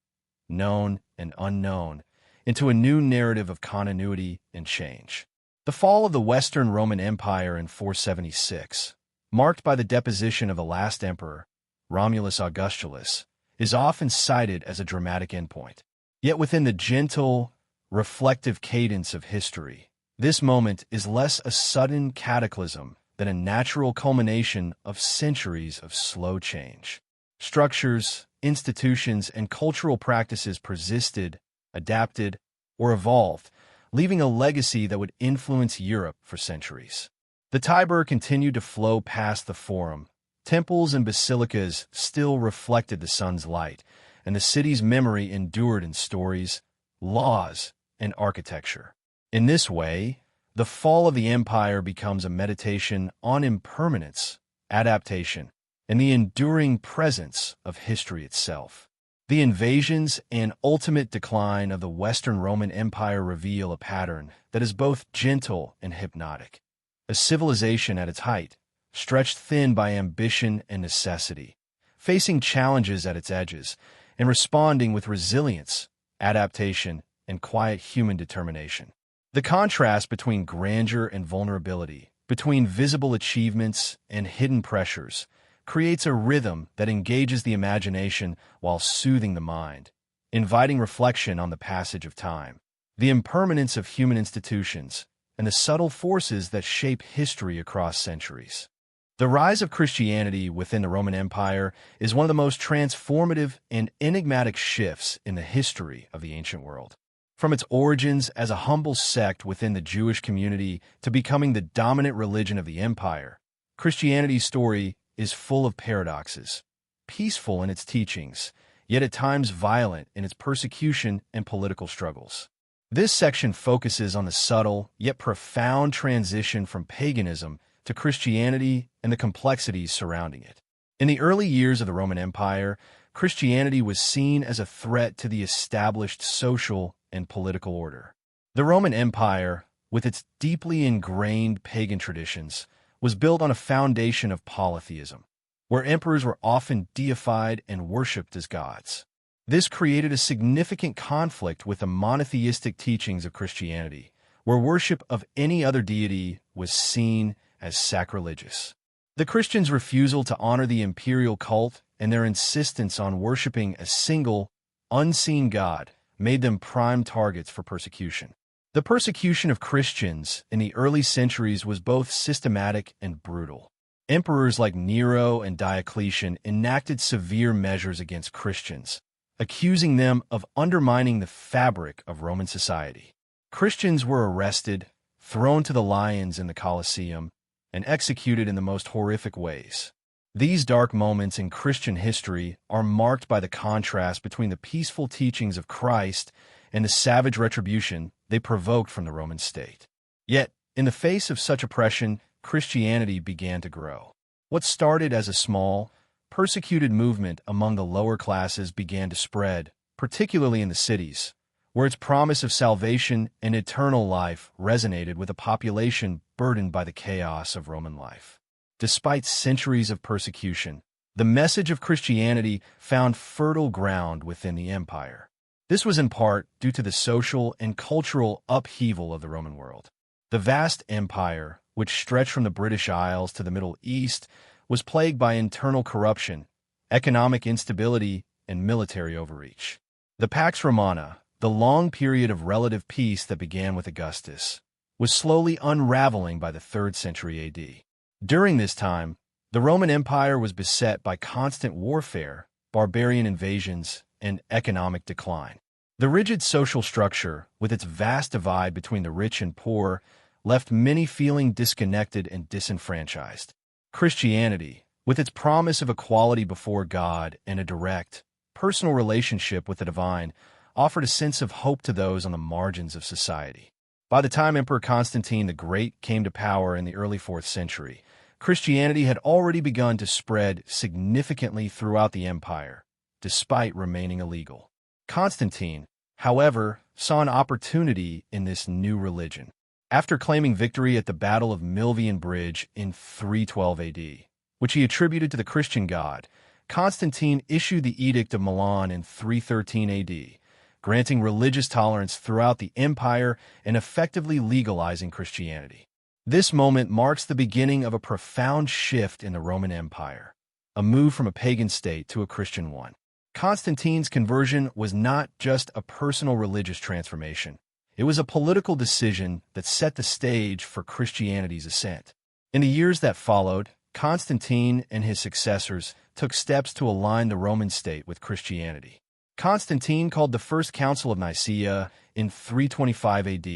known and unknown, into a new narrative of continuity and change. The fall of the Western Roman Empire in 476, marked by the deposition of the last emperor, Romulus Augustulus, is often cited as a dramatic endpoint. Yet within the gentle, reflective cadence of history, this moment is less a sudden cataclysm than a natural culmination of centuries of slow change. Structures, institutions, and cultural practices persisted, adapted, or evolved, leaving a legacy that would influence Europe for centuries. The Tiber continued to flow past the Forum. Temples and basilicas still reflected the sun's light, and the city's memory endured in stories, laws, and architecture. In this way, the fall of the empire becomes a meditation on impermanence, adaptation, and the enduring presence of history itself. The invasions and ultimate decline of the Western Roman Empire reveal a pattern that is both gentle and hypnotic. A civilization at its height, stretched thin by ambition and necessity, facing challenges at its edges, and responding with resilience, adaptation, and quiet human determination. The contrast between grandeur and vulnerability, between visible achievements and hidden pressures, creates a rhythm that engages the imagination while soothing the mind, inviting reflection on the passage of time, the impermanence of human institutions, and the subtle forces that shape history across centuries. The rise of Christianity within the Roman Empire is one of the most transformative and enigmatic shifts in the history of the ancient world. From its origins as a humble sect within the Jewish community to becoming the dominant religion of the empire, Christianity's story is full of paradoxes, peaceful in its teachings, yet at times violent in its persecution and political struggles. This section focuses on the subtle yet profound transition from paganism to Christianity and the complexities surrounding it. In the early years of the Roman Empire, Christianity was seen as a threat to the established social and political order. The Roman Empire, with its deeply ingrained pagan traditions, was built on a foundation of polytheism, where emperors were often deified and worshipped as gods. This created a significant conflict with the monotheistic teachings of Christianity, where worship of any other deity was seen as sacrilegious. The Christians' refusal to honor the imperial cult and their insistence on worshiping a single, unseen God made them prime targets for persecution. The persecution of Christians in the early centuries was both systematic and brutal. Emperors like Nero and Diocletian enacted severe measures against Christians, accusing them of undermining the fabric of Roman society. Christians were arrested, thrown to the lions in the Colosseum, and executed in the most horrific ways. These dark moments in Christian history are marked by the contrast between the peaceful teachings of Christ and the savage retribution they provoked from the Roman state. Yet, in the face of such oppression, Christianity began to grow. What started as a small, persecuted movement among the lower classes began to spread, particularly in the cities, where its promise of salvation and eternal life resonated with a population burdened by the chaos of Roman life. Despite centuries of persecution, the message of Christianity found fertile ground within the empire. This was in part due to the social and cultural upheaval of the Roman world. The vast empire, which stretched from the British Isles to the Middle East, was plagued by internal corruption, economic instability, and military overreach. The Pax Romana, the long period of relative peace that began with Augustus, was slowly unraveling by the 3rd century AD. During this time, the Roman Empire was beset by constant warfare, barbarian invasions, and economic decline. The rigid social structure, with its vast divide between the rich and poor, left many feeling disconnected and disenfranchised. Christianity, with its promise of equality before God and a direct, personal relationship with the divine, offered a sense of hope to those on the margins of society. By the time Emperor Constantine the Great came to power in the early 4th century, Christianity had already begun to spread significantly throughout the empire, despite remaining illegal. Constantine, however, saw an opportunity in this new religion. After claiming victory at the Battle of Milvian Bridge in 312 AD, which he attributed to the Christian god, Constantine issued the Edict of Milan in 313 AD, granting religious tolerance throughout the empire and effectively legalizing Christianity. This moment marks the beginning of a profound shift in the Roman Empire, a move from a pagan state to a Christian one. Constantine's conversion was not just a personal religious transformation. It was a political decision that set the stage for Christianity's ascent. In the years that followed, Constantine and his successors took steps to align the Roman state with Christianity. Constantine called the First Council of Nicaea in 325 AD,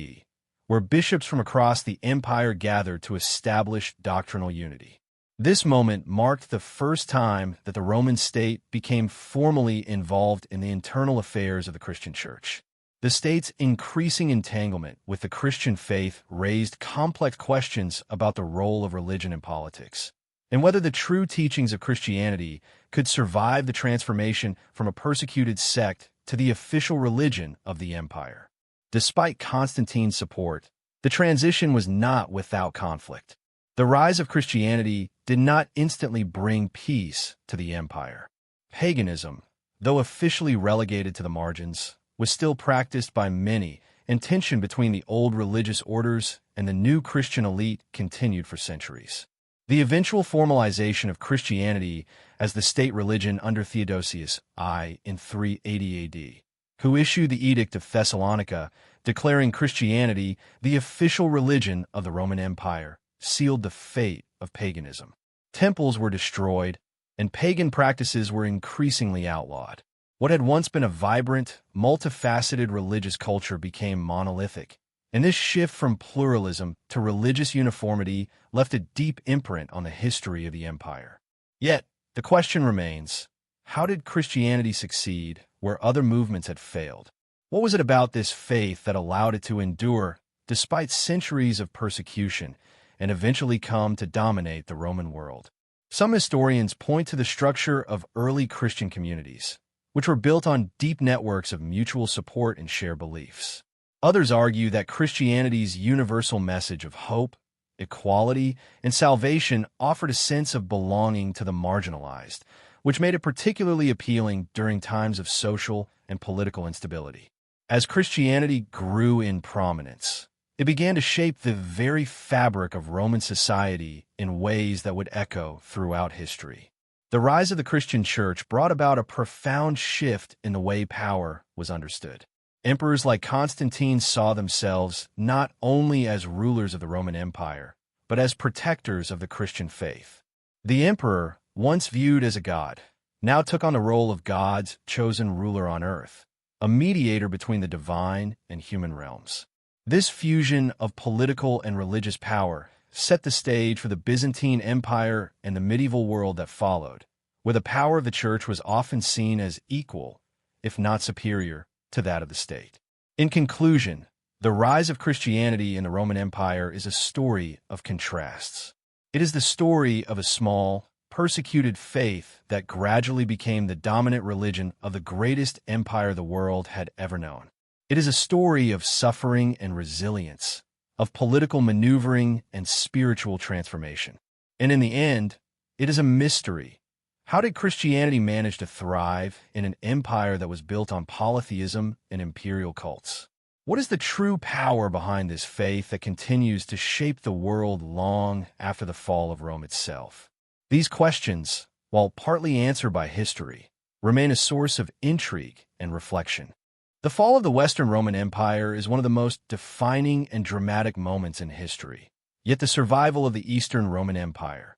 where bishops from across the empire gathered to establish doctrinal unity. This moment marked the first time that the Roman state became formally involved in the internal affairs of the Christian Church. The state's increasing entanglement with the Christian faith raised complex questions about the role of religion in politics, and whether the true teachings of Christianity could survive the transformation from a persecuted sect to the official religion of the empire. Despite Constantine's support, the transition was not without conflict. The rise of Christianity did not instantly bring peace to the empire. Paganism, though officially relegated to the margins, was still practiced by many, and tension between the old religious orders and the new Christian elite continued for centuries. The eventual formalization of Christianity as the state religion under Theodosius I in 380 AD, who issued the Edict of Thessalonica declaring Christianity the official religion of the Roman Empire, sealed the fate of paganism. Temples were destroyed, and pagan practices were increasingly outlawed. What had once been a vibrant, multifaceted religious culture became monolithic, and this shift from pluralism to religious uniformity left a deep imprint on the history of the empire. Yet, the question remains, how did Christianity succeed where other movements had failed? What was it about this faith that allowed it to endure despite centuries of persecution and eventually come to dominate the Roman world? Some historians point to the structure of early Christian communities, which were built on deep networks of mutual support and shared beliefs. Others argue that Christianity's universal message of hope, equality, and salvation offered a sense of belonging to the marginalized, which made it particularly appealing during times of social and political instability. As Christianity grew in prominence, it began to shape the very fabric of Roman society in ways that would echo throughout history. The rise of the Christian Church brought about a profound shift in the way power was understood. Emperors like Constantine saw themselves not only as rulers of the Roman Empire, but as protectors of the Christian faith. The emperor, once viewed as a god, now took on the role of God's chosen ruler on earth, a mediator between the divine and human realms. This fusion of political and religious power set the stage for the Byzantine Empire and the medieval world that followed, where the power of the church was often seen as equal, if not superior, to that of the state. In conclusion, the rise of Christianity in the Roman Empire is a story of contrasts. It is the story of a small, persecuted faith that gradually became the dominant religion of the greatest empire the world had ever known. It is a story of suffering and resilience, of political maneuvering and spiritual transformation. And in the end, it is a mystery. How did Christianity manage to thrive in an empire that was built on polytheism and imperial cults? What is the true power behind this faith that continues to shape the world long after the fall of Rome itself? These questions, while partly answered by history, remain a source of intrigue and reflection. The fall of the Western Roman Empire is one of the most defining and dramatic moments in history. Yet the survival of the Eastern Roman Empire,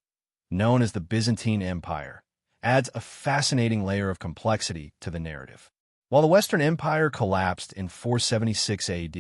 known as the Byzantine Empire, adds a fascinating layer of complexity to the narrative. While the Western Empire collapsed in 476 AD,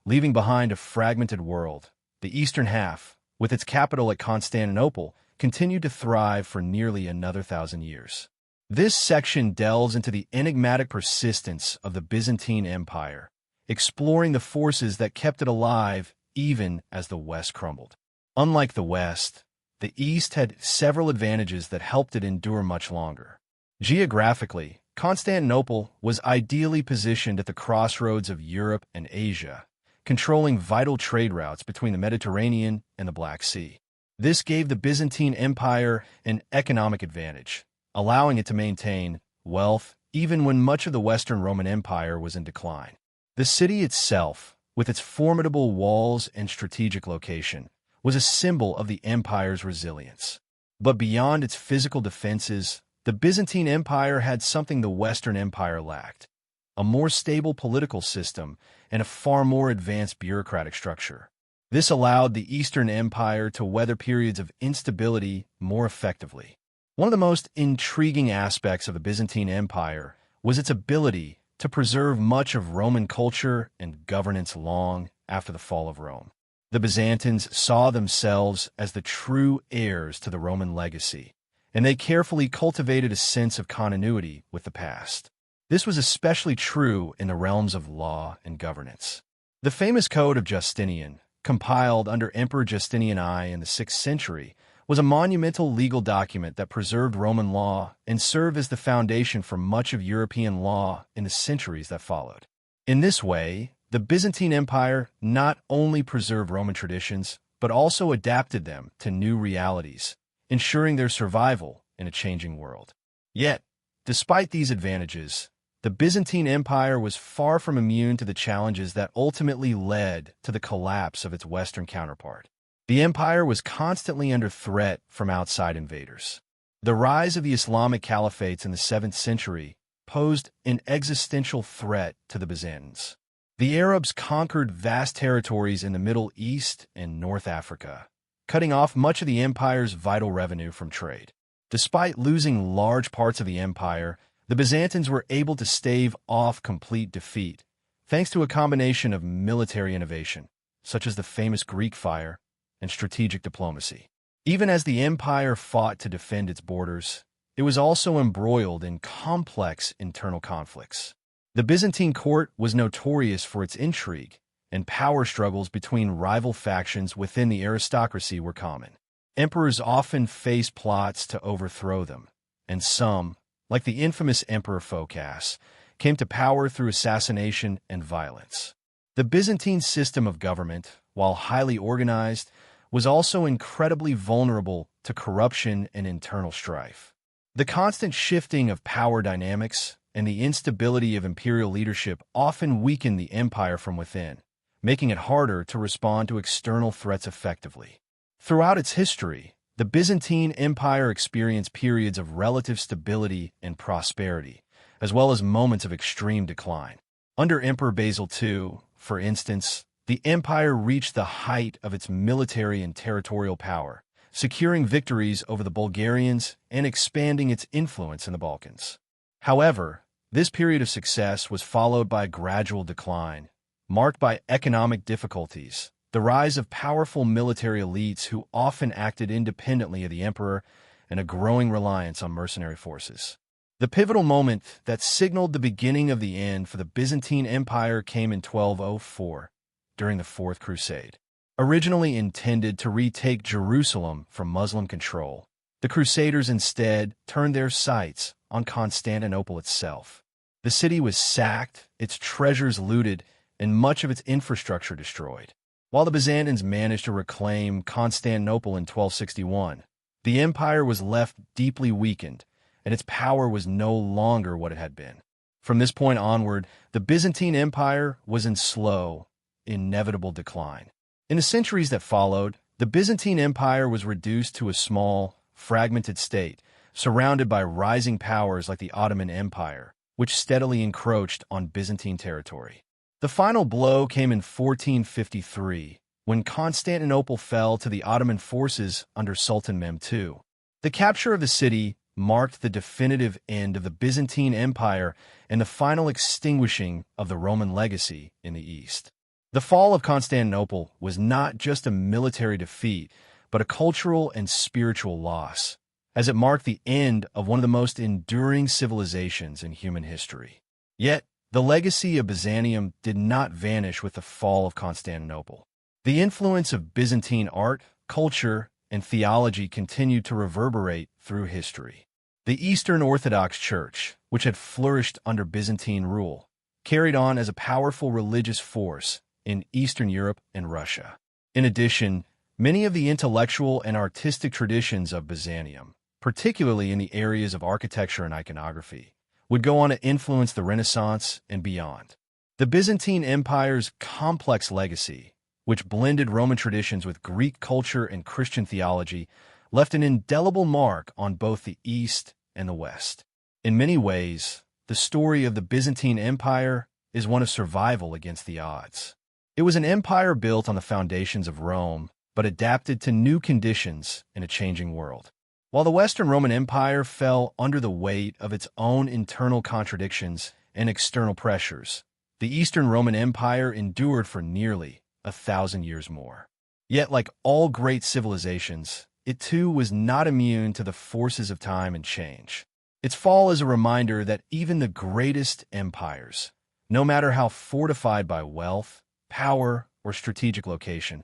leaving behind a fragmented world, the eastern half, with its capital at Constantinople, continued to thrive for nearly another 1,000 years. This section delves into the enigmatic persistence of the Byzantine Empire, exploring the forces that kept it alive even as the West crumbled. Unlike the West, the East had several advantages that helped it endure much longer. Geographically, Constantinople was ideally positioned at the crossroads of Europe and Asia, controlling vital trade routes between the Mediterranean and the Black Sea. This gave the Byzantine Empire an economic advantage, allowing it to maintain wealth even when much of the Western Roman Empire was in decline. The city itself, with its formidable walls and strategic location, was a symbol of the empire's resilience. But beyond its physical defenses, the Byzantine Empire had something the Western Empire lacked: a more stable political system and a far more advanced bureaucratic structure. This allowed the Eastern Empire to weather periods of instability more effectively. One of the most intriguing aspects of the Byzantine Empire was its ability to preserve much of Roman culture and governance long after the fall of Rome. The Byzantines saw themselves as the true heirs to the Roman legacy, and they carefully cultivated a sense of continuity with the past. This was especially true in the realms of law and governance. The famous Code of Justinian, compiled under Emperor Justinian I in the 6th century, was a monumental legal document that preserved Roman law and served as the foundation for much of European law in the centuries that followed. In this way, the Byzantine Empire not only preserved Roman traditions, but also adapted them to new realities, ensuring their survival in a changing world. Yet, despite these advantages, the Byzantine Empire was far from immune to the challenges that ultimately led to the collapse of its Western counterpart. The empire was constantly under threat from outside invaders. The rise of the Islamic caliphates in the 7th century posed an existential threat to the Byzantines. The Arabs conquered vast territories in the Middle East and North Africa, cutting off much of the empire's vital revenue from trade. Despite losing large parts of the empire, the Byzantines were able to stave off complete defeat, thanks to a combination of military innovation, such as the famous Greek fire, and strategic diplomacy. Even as the empire fought to defend its borders, it was also embroiled in complex internal conflicts. The Byzantine court was notorious for its intrigue, and power struggles between rival factions within the aristocracy were common. Emperors often faced plots to overthrow them, and some, like the infamous Emperor Phocas, came to power through assassination and violence. The Byzantine system of government, while highly organized, was also incredibly vulnerable to corruption and internal strife. The constant shifting of power dynamics and the instability of imperial leadership often weakened the empire from within, making it harder to respond to external threats effectively. Throughout its history, the Byzantine Empire experienced periods of relative stability and prosperity, as well as moments of extreme decline. Under Emperor Basil II, for instance, the empire reached the height of its military and territorial power, securing victories over the Bulgarians and expanding its influence in the Balkans. However, this period of success was followed by a gradual decline, marked by economic difficulties, the rise of powerful military elites who often acted independently of the emperor, and a growing reliance on mercenary forces. The pivotal moment that signaled the beginning of the end for the Byzantine Empire came in 1204, during the Fourth Crusade. Originally intended to retake Jerusalem from Muslim control, the Crusaders instead turned their sights on Constantinople itself. The city was sacked, its treasures looted, and much of its infrastructure destroyed. While the Byzantines managed to reclaim Constantinople in 1261, the empire was left deeply weakened, and its power was no longer what it had been. From this point onward, the Byzantine Empire was in slow, inevitable decline. In the centuries that followed, the Byzantine Empire was reduced to a small, fragmented state, surrounded by rising powers like the Ottoman Empire, which steadily encroached on Byzantine territory. The final blow came in 1453, when Constantinople fell to the Ottoman forces under Sultan Mehmed II. The capture of the city marked the definitive end of the Byzantine Empire and the final extinguishing of the Roman legacy in the East. The fall of Constantinople was not just a military defeat, but a cultural and spiritual loss, as it marked the end of one of the most enduring civilizations in human history. Yet, the legacy of Byzantium did not vanish with the fall of Constantinople. The influence of Byzantine art, culture, and theology continued to reverberate through history. The Eastern Orthodox Church, which had flourished under Byzantine rule, carried on as a powerful religious force in Eastern Europe and Russia. In addition, many of the intellectual and artistic traditions of Byzantium, particularly in the areas of architecture and iconography, would go on to influence the Renaissance and beyond. The Byzantine Empire's complex legacy, which blended Roman traditions with Greek culture and Christian theology, left an indelible mark on both the East and the West. In many ways, the story of the Byzantine Empire is one of survival against the odds. It was an empire built on the foundations of Rome, but adapted to new conditions in a changing world. While the Western Roman Empire fell under the weight of its own internal contradictions and external pressures, the Eastern Roman Empire endured for nearly 1,000 years more. Yet, like all great civilizations, it too was not immune to the forces of time and change. Its fall is a reminder that even the greatest empires, no matter how fortified by wealth, power, or strategic location,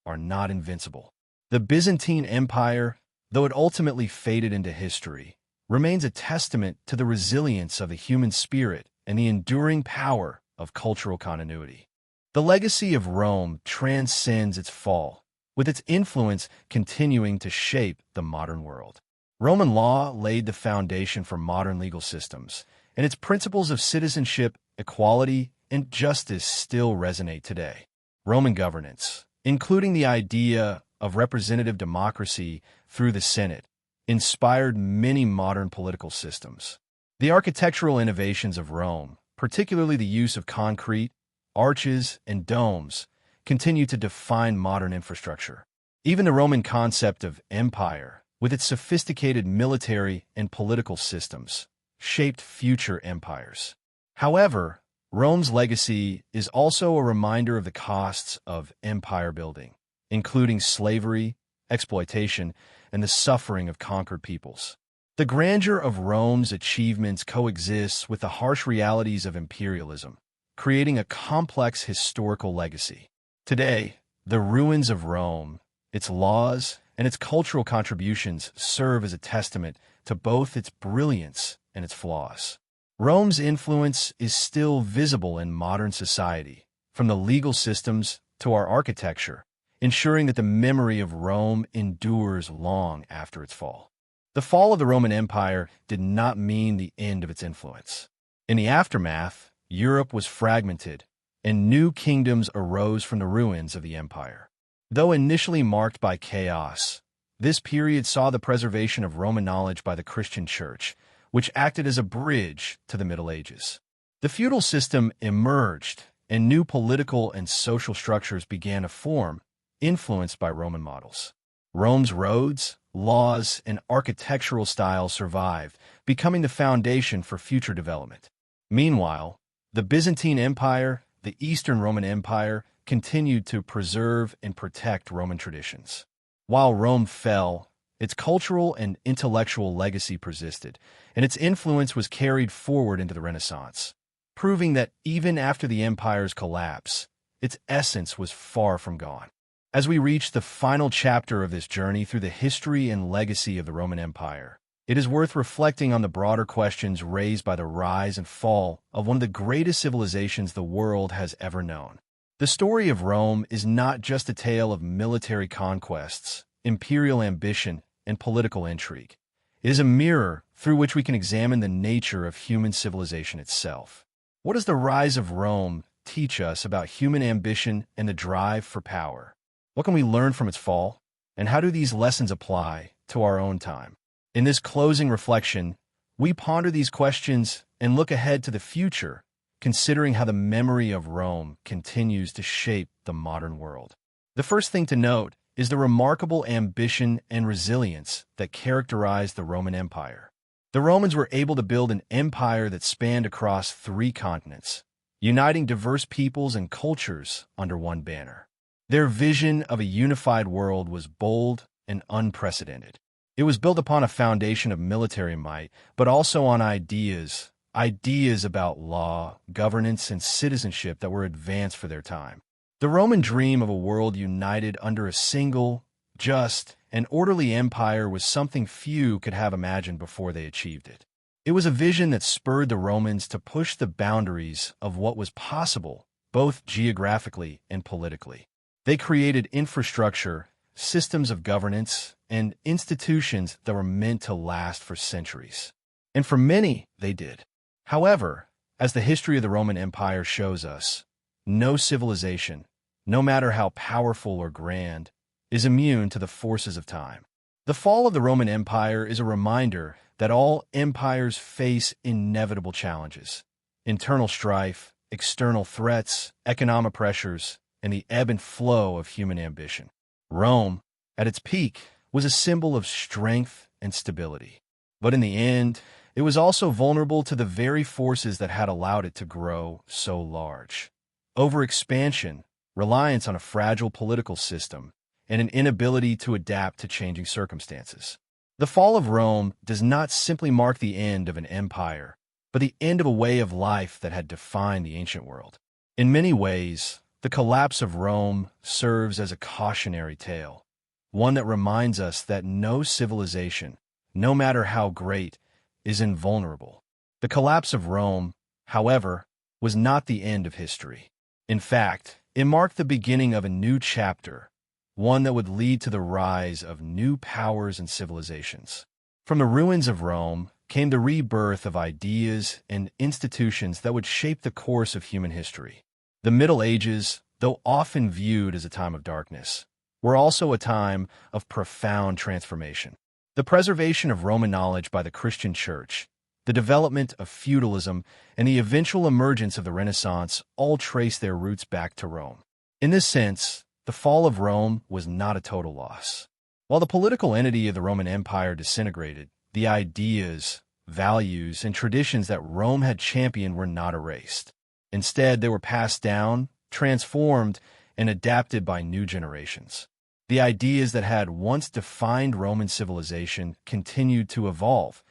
are not invincible. The Byzantine Empire, though it ultimately faded into history, remains a testament to the resilience of the human spirit and the enduring power of cultural continuity. The legacy of Rome transcends its fall, with its influence continuing to shape the modern world. Roman law laid the foundation for modern legal systems, and its principles of citizenship, equality, and justice still resonate today. Roman governance, including the idea of representative democracy through the Senate, inspired many modern political systems. The architectural innovations of Rome, particularly the use of concrete, arches, and domes, continue to define modern infrastructure. Even the Roman concept of empire, with its sophisticated military and political systems, shaped future empires. However, Rome's legacy is also a reminder of the costs of empire building, including slavery, exploitation, and the suffering of conquered peoples. The grandeur of Rome's achievements coexists with the harsh realities of imperialism, creating a complex historical legacy. Today, the ruins of Rome, its laws, and its cultural contributions serve as a testament to both its brilliance and its flaws. Rome's influence is still visible in modern society, from the legal systems to our architecture, ensuring that the memory of Rome endures long after its fall. The fall of the Roman Empire did not mean the end of its influence. In the aftermath, Europe was fragmented, and new kingdoms arose from the ruins of the empire. Though initially marked by chaos, this period saw the preservation of Roman knowledge by the Christian Church, which acted as a bridge to the Middle Ages. The feudal system emerged, and new political and social structures began to form, influenced by Roman models. Rome's roads, laws, and architectural styles survived, becoming the foundation for future development. Meanwhile, the Byzantine Empire, the Eastern Roman Empire, continued to preserve and protect Roman traditions. While Rome fell, its cultural and intellectual legacy persisted, and its influence was carried forward into the Renaissance, proving that even after the empire's collapse, its essence was far from gone. As we reach the final chapter of this journey through the history and legacy of the Roman Empire, it is worth reflecting on the broader questions raised by the rise and fall of one of the greatest civilizations the world has ever known. The story of Rome is not just a tale of military conquests, imperial ambition, and political intrigue. It is a mirror through which we can examine the nature of human civilization itself. What does the rise of Rome teach us about human ambition and the drive for power? What can we learn from its fall? And how do these lessons apply to our own time? In this closing reflection, we ponder these questions and look ahead to the future, considering how the memory of Rome continues to shape the modern world. The first thing to note is the remarkable ambition and resilience that characterized the Roman Empire. The Romans were able to build an empire that spanned across 3 continents, uniting diverse peoples and cultures under one banner. Their vision of a unified world was bold and unprecedented. It was built upon a foundation of military might, but also on ideas about law, governance, and citizenship that were advanced for their time. The Roman dream of a world united under a single, just, and orderly empire was something few could have imagined before they achieved it. It was a vision that spurred the Romans to push the boundaries of what was possible, both geographically and politically. They created infrastructure, systems of governance, and institutions that were meant to last for centuries. And for many, they did. However, as the history of the Roman Empire shows us, no civilization, no matter how powerful or grand, is immune to the forces of time. The fall of the Roman Empire is a reminder that all empires face inevitable challenges: internal strife, external threats, economic pressures, and the ebb and flow of human ambition. Rome, at its peak, was a symbol of strength and stability. But in the end, it was also vulnerable to the very forces that had allowed it to grow so large. Overexpansion, reliance on a fragile political system, and an inability to adapt to changing circumstances. The fall of Rome does not simply mark the end of an empire, but the end of a way of life that had defined the ancient world. In many ways, the collapse of Rome serves as a cautionary tale, one that reminds us that no civilization, no matter how great, is invulnerable. The collapse of Rome, however, was not the end of history. In fact, it marked the beginning of a new chapter, one that would lead to the rise of new powers and civilizations. From the ruins of Rome came the rebirth of ideas and institutions that would shape the course of human history. The Middle Ages, though often viewed as a time of darkness, were also a time of profound transformation. The preservation of Roman knowledge by the Christian Church, the development of feudalism, and the eventual emergence of the Renaissance all trace their roots back to Rome. In this sense, the fall of Rome was not a total loss. While the political entity of the Roman Empire disintegrated, the ideas, values, and traditions that Rome had championed were not erased. Instead, they were passed down, transformed, and adapted by new generations. The ideas that had once defined Roman civilization continued to evolve,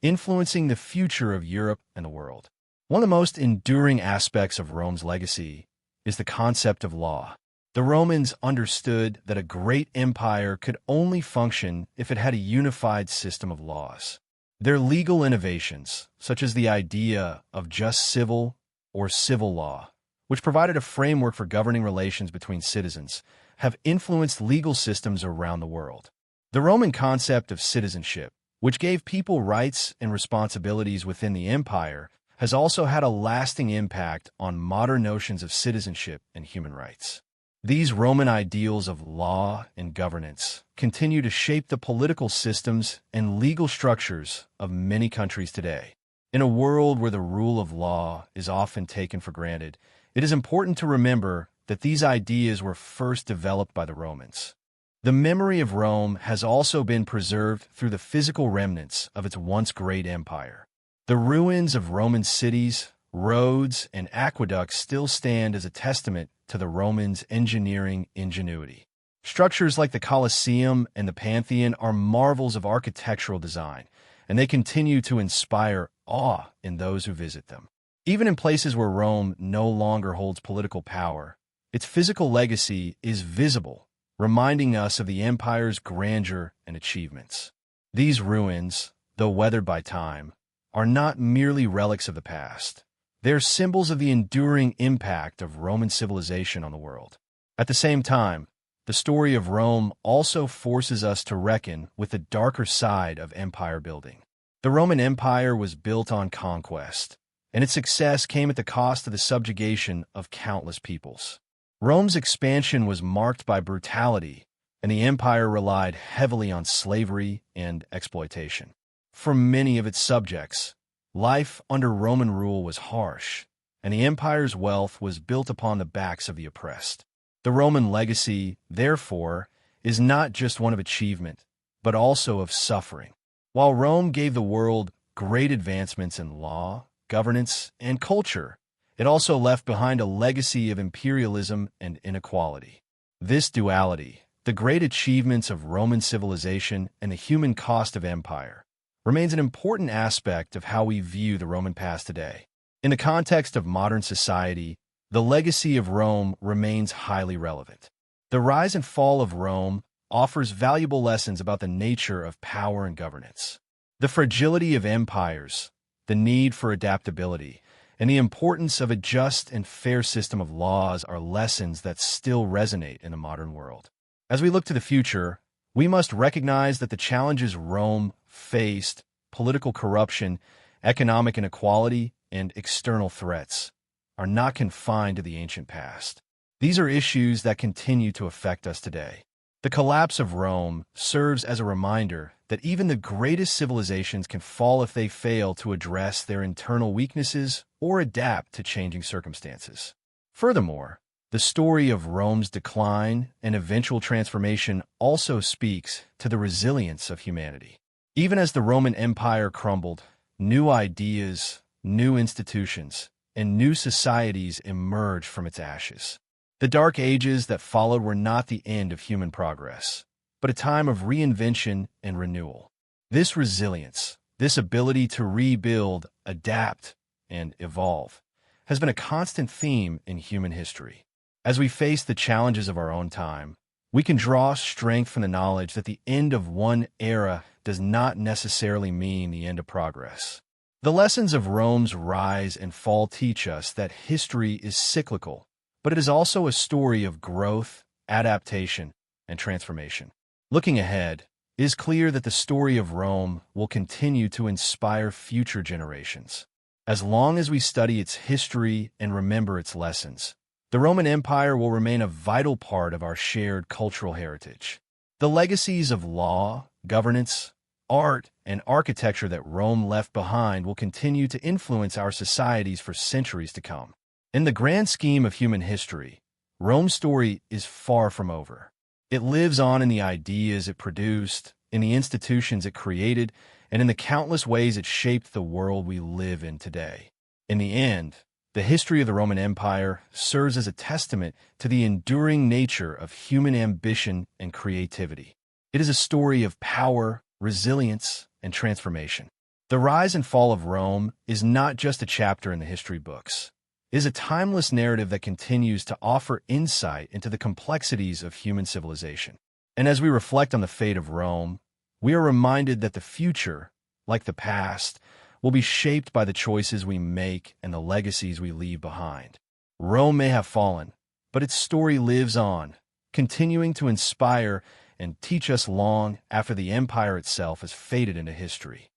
influencing the future of Europe and the world. One of the most enduring aspects of Rome's legacy is the concept of law. The Romans understood that a great empire could only function if it had a unified system of laws. Their legal innovations, such as the idea of just civil or civil law, which provided a framework for governing relations between citizens, have influenced legal systems around the world. The Roman concept of citizenship, which gave people rights and responsibilities within the empire, has also had a lasting impact on modern notions of citizenship and human rights. These Roman ideals of law and governance continue to shape the political systems and legal structures of many countries today. In a world where the rule of law is often taken for granted, it is important to remember that these ideas were first developed by the Romans. The memory of Rome has also been preserved through the physical remnants of its once great empire. The ruins of Roman cities, roads, and aqueducts still stand as a testament to the Romans' engineering ingenuity. Structures like the Colosseum and the Pantheon are marvels of architectural design, and they continue to inspire awe in those who visit them. Even in places where Rome no longer holds political power, its physical legacy is visible, reminding us of the empire's grandeur and achievements. These ruins, though weathered by time, are not merely relics of the past. They're symbols of the enduring impact of Roman civilization on the world. At the same time, the story of Rome also forces us to reckon with the darker side of empire building. The Roman Empire was built on conquest, and its success came at the cost of the subjugation of countless peoples. Rome's expansion was marked by brutality, and the empire relied heavily on slavery and exploitation. For many of its subjects, life under Roman rule was harsh, and the empire's wealth was built upon the backs of the oppressed. The Roman legacy, therefore, is not just one of achievement, but also of suffering. While Rome gave the world great advancements in law, governance, and culture, it also left behind a legacy of imperialism and inequality. This duality, the great achievements of Roman civilization and the human cost of empire, remains an important aspect of how we view the Roman past today. In the context of modern society, the legacy of Rome remains highly relevant. The rise and fall of Rome, offers valuable lessons about the nature of power and governance. The fragility of empires, the need for adaptability, and the importance of a just and fair system of laws are lessons that still resonate in the modern world. As we look to the future, we must recognize that the challenges Rome faced, political corruption, economic inequality, and external threats, are not confined to the ancient past. These are issues that continue to affect us today. The collapse of Rome serves as a reminder that even the greatest civilizations can fall if they fail to address their internal weaknesses or adapt to changing circumstances. Furthermore, the story of Rome's decline and eventual transformation also speaks to the resilience of humanity. Even as the Roman Empire crumbled, new ideas, new institutions, and new societies emerged from its ashes. The Dark Ages that followed were not the end of human progress, but a time of reinvention and renewal. This resilience, this ability to rebuild, adapt, and evolve, has been a constant theme in human history. As we face the challenges of our own time, we can draw strength from the knowledge that the end of one era does not necessarily mean the end of progress. The lessons of Rome's rise and fall teach us that history is cyclical, but it is also a story of growth, adaptation, and transformation. Looking ahead, it is clear that the story of Rome will continue to inspire future generations. As long as we study its history and remember its lessons, the Roman Empire will remain a vital part of our shared cultural heritage. The legacies of law, governance, art, and architecture that Rome left behind will continue to influence our societies for centuries to come. In the grand scheme of human history, Rome's story is far from over. It lives on in the ideas it produced, in the institutions it created, and in the countless ways it shaped the world we live in today. In the end, the history of the Roman Empire serves as a testament to the enduring nature of human ambition and creativity. It is a story of power, resilience, and transformation. The rise and fall of Rome is not just a chapter in the history books. It is a timeless narrative that continues to offer insight into the complexities of human civilization. And as we reflect on the fate of Rome, we are reminded that the future, like the past, will be shaped by the choices we make and the legacies we leave behind. Rome may have fallen, but its story lives on, continuing to inspire and teach us long after the empire itself has faded into history.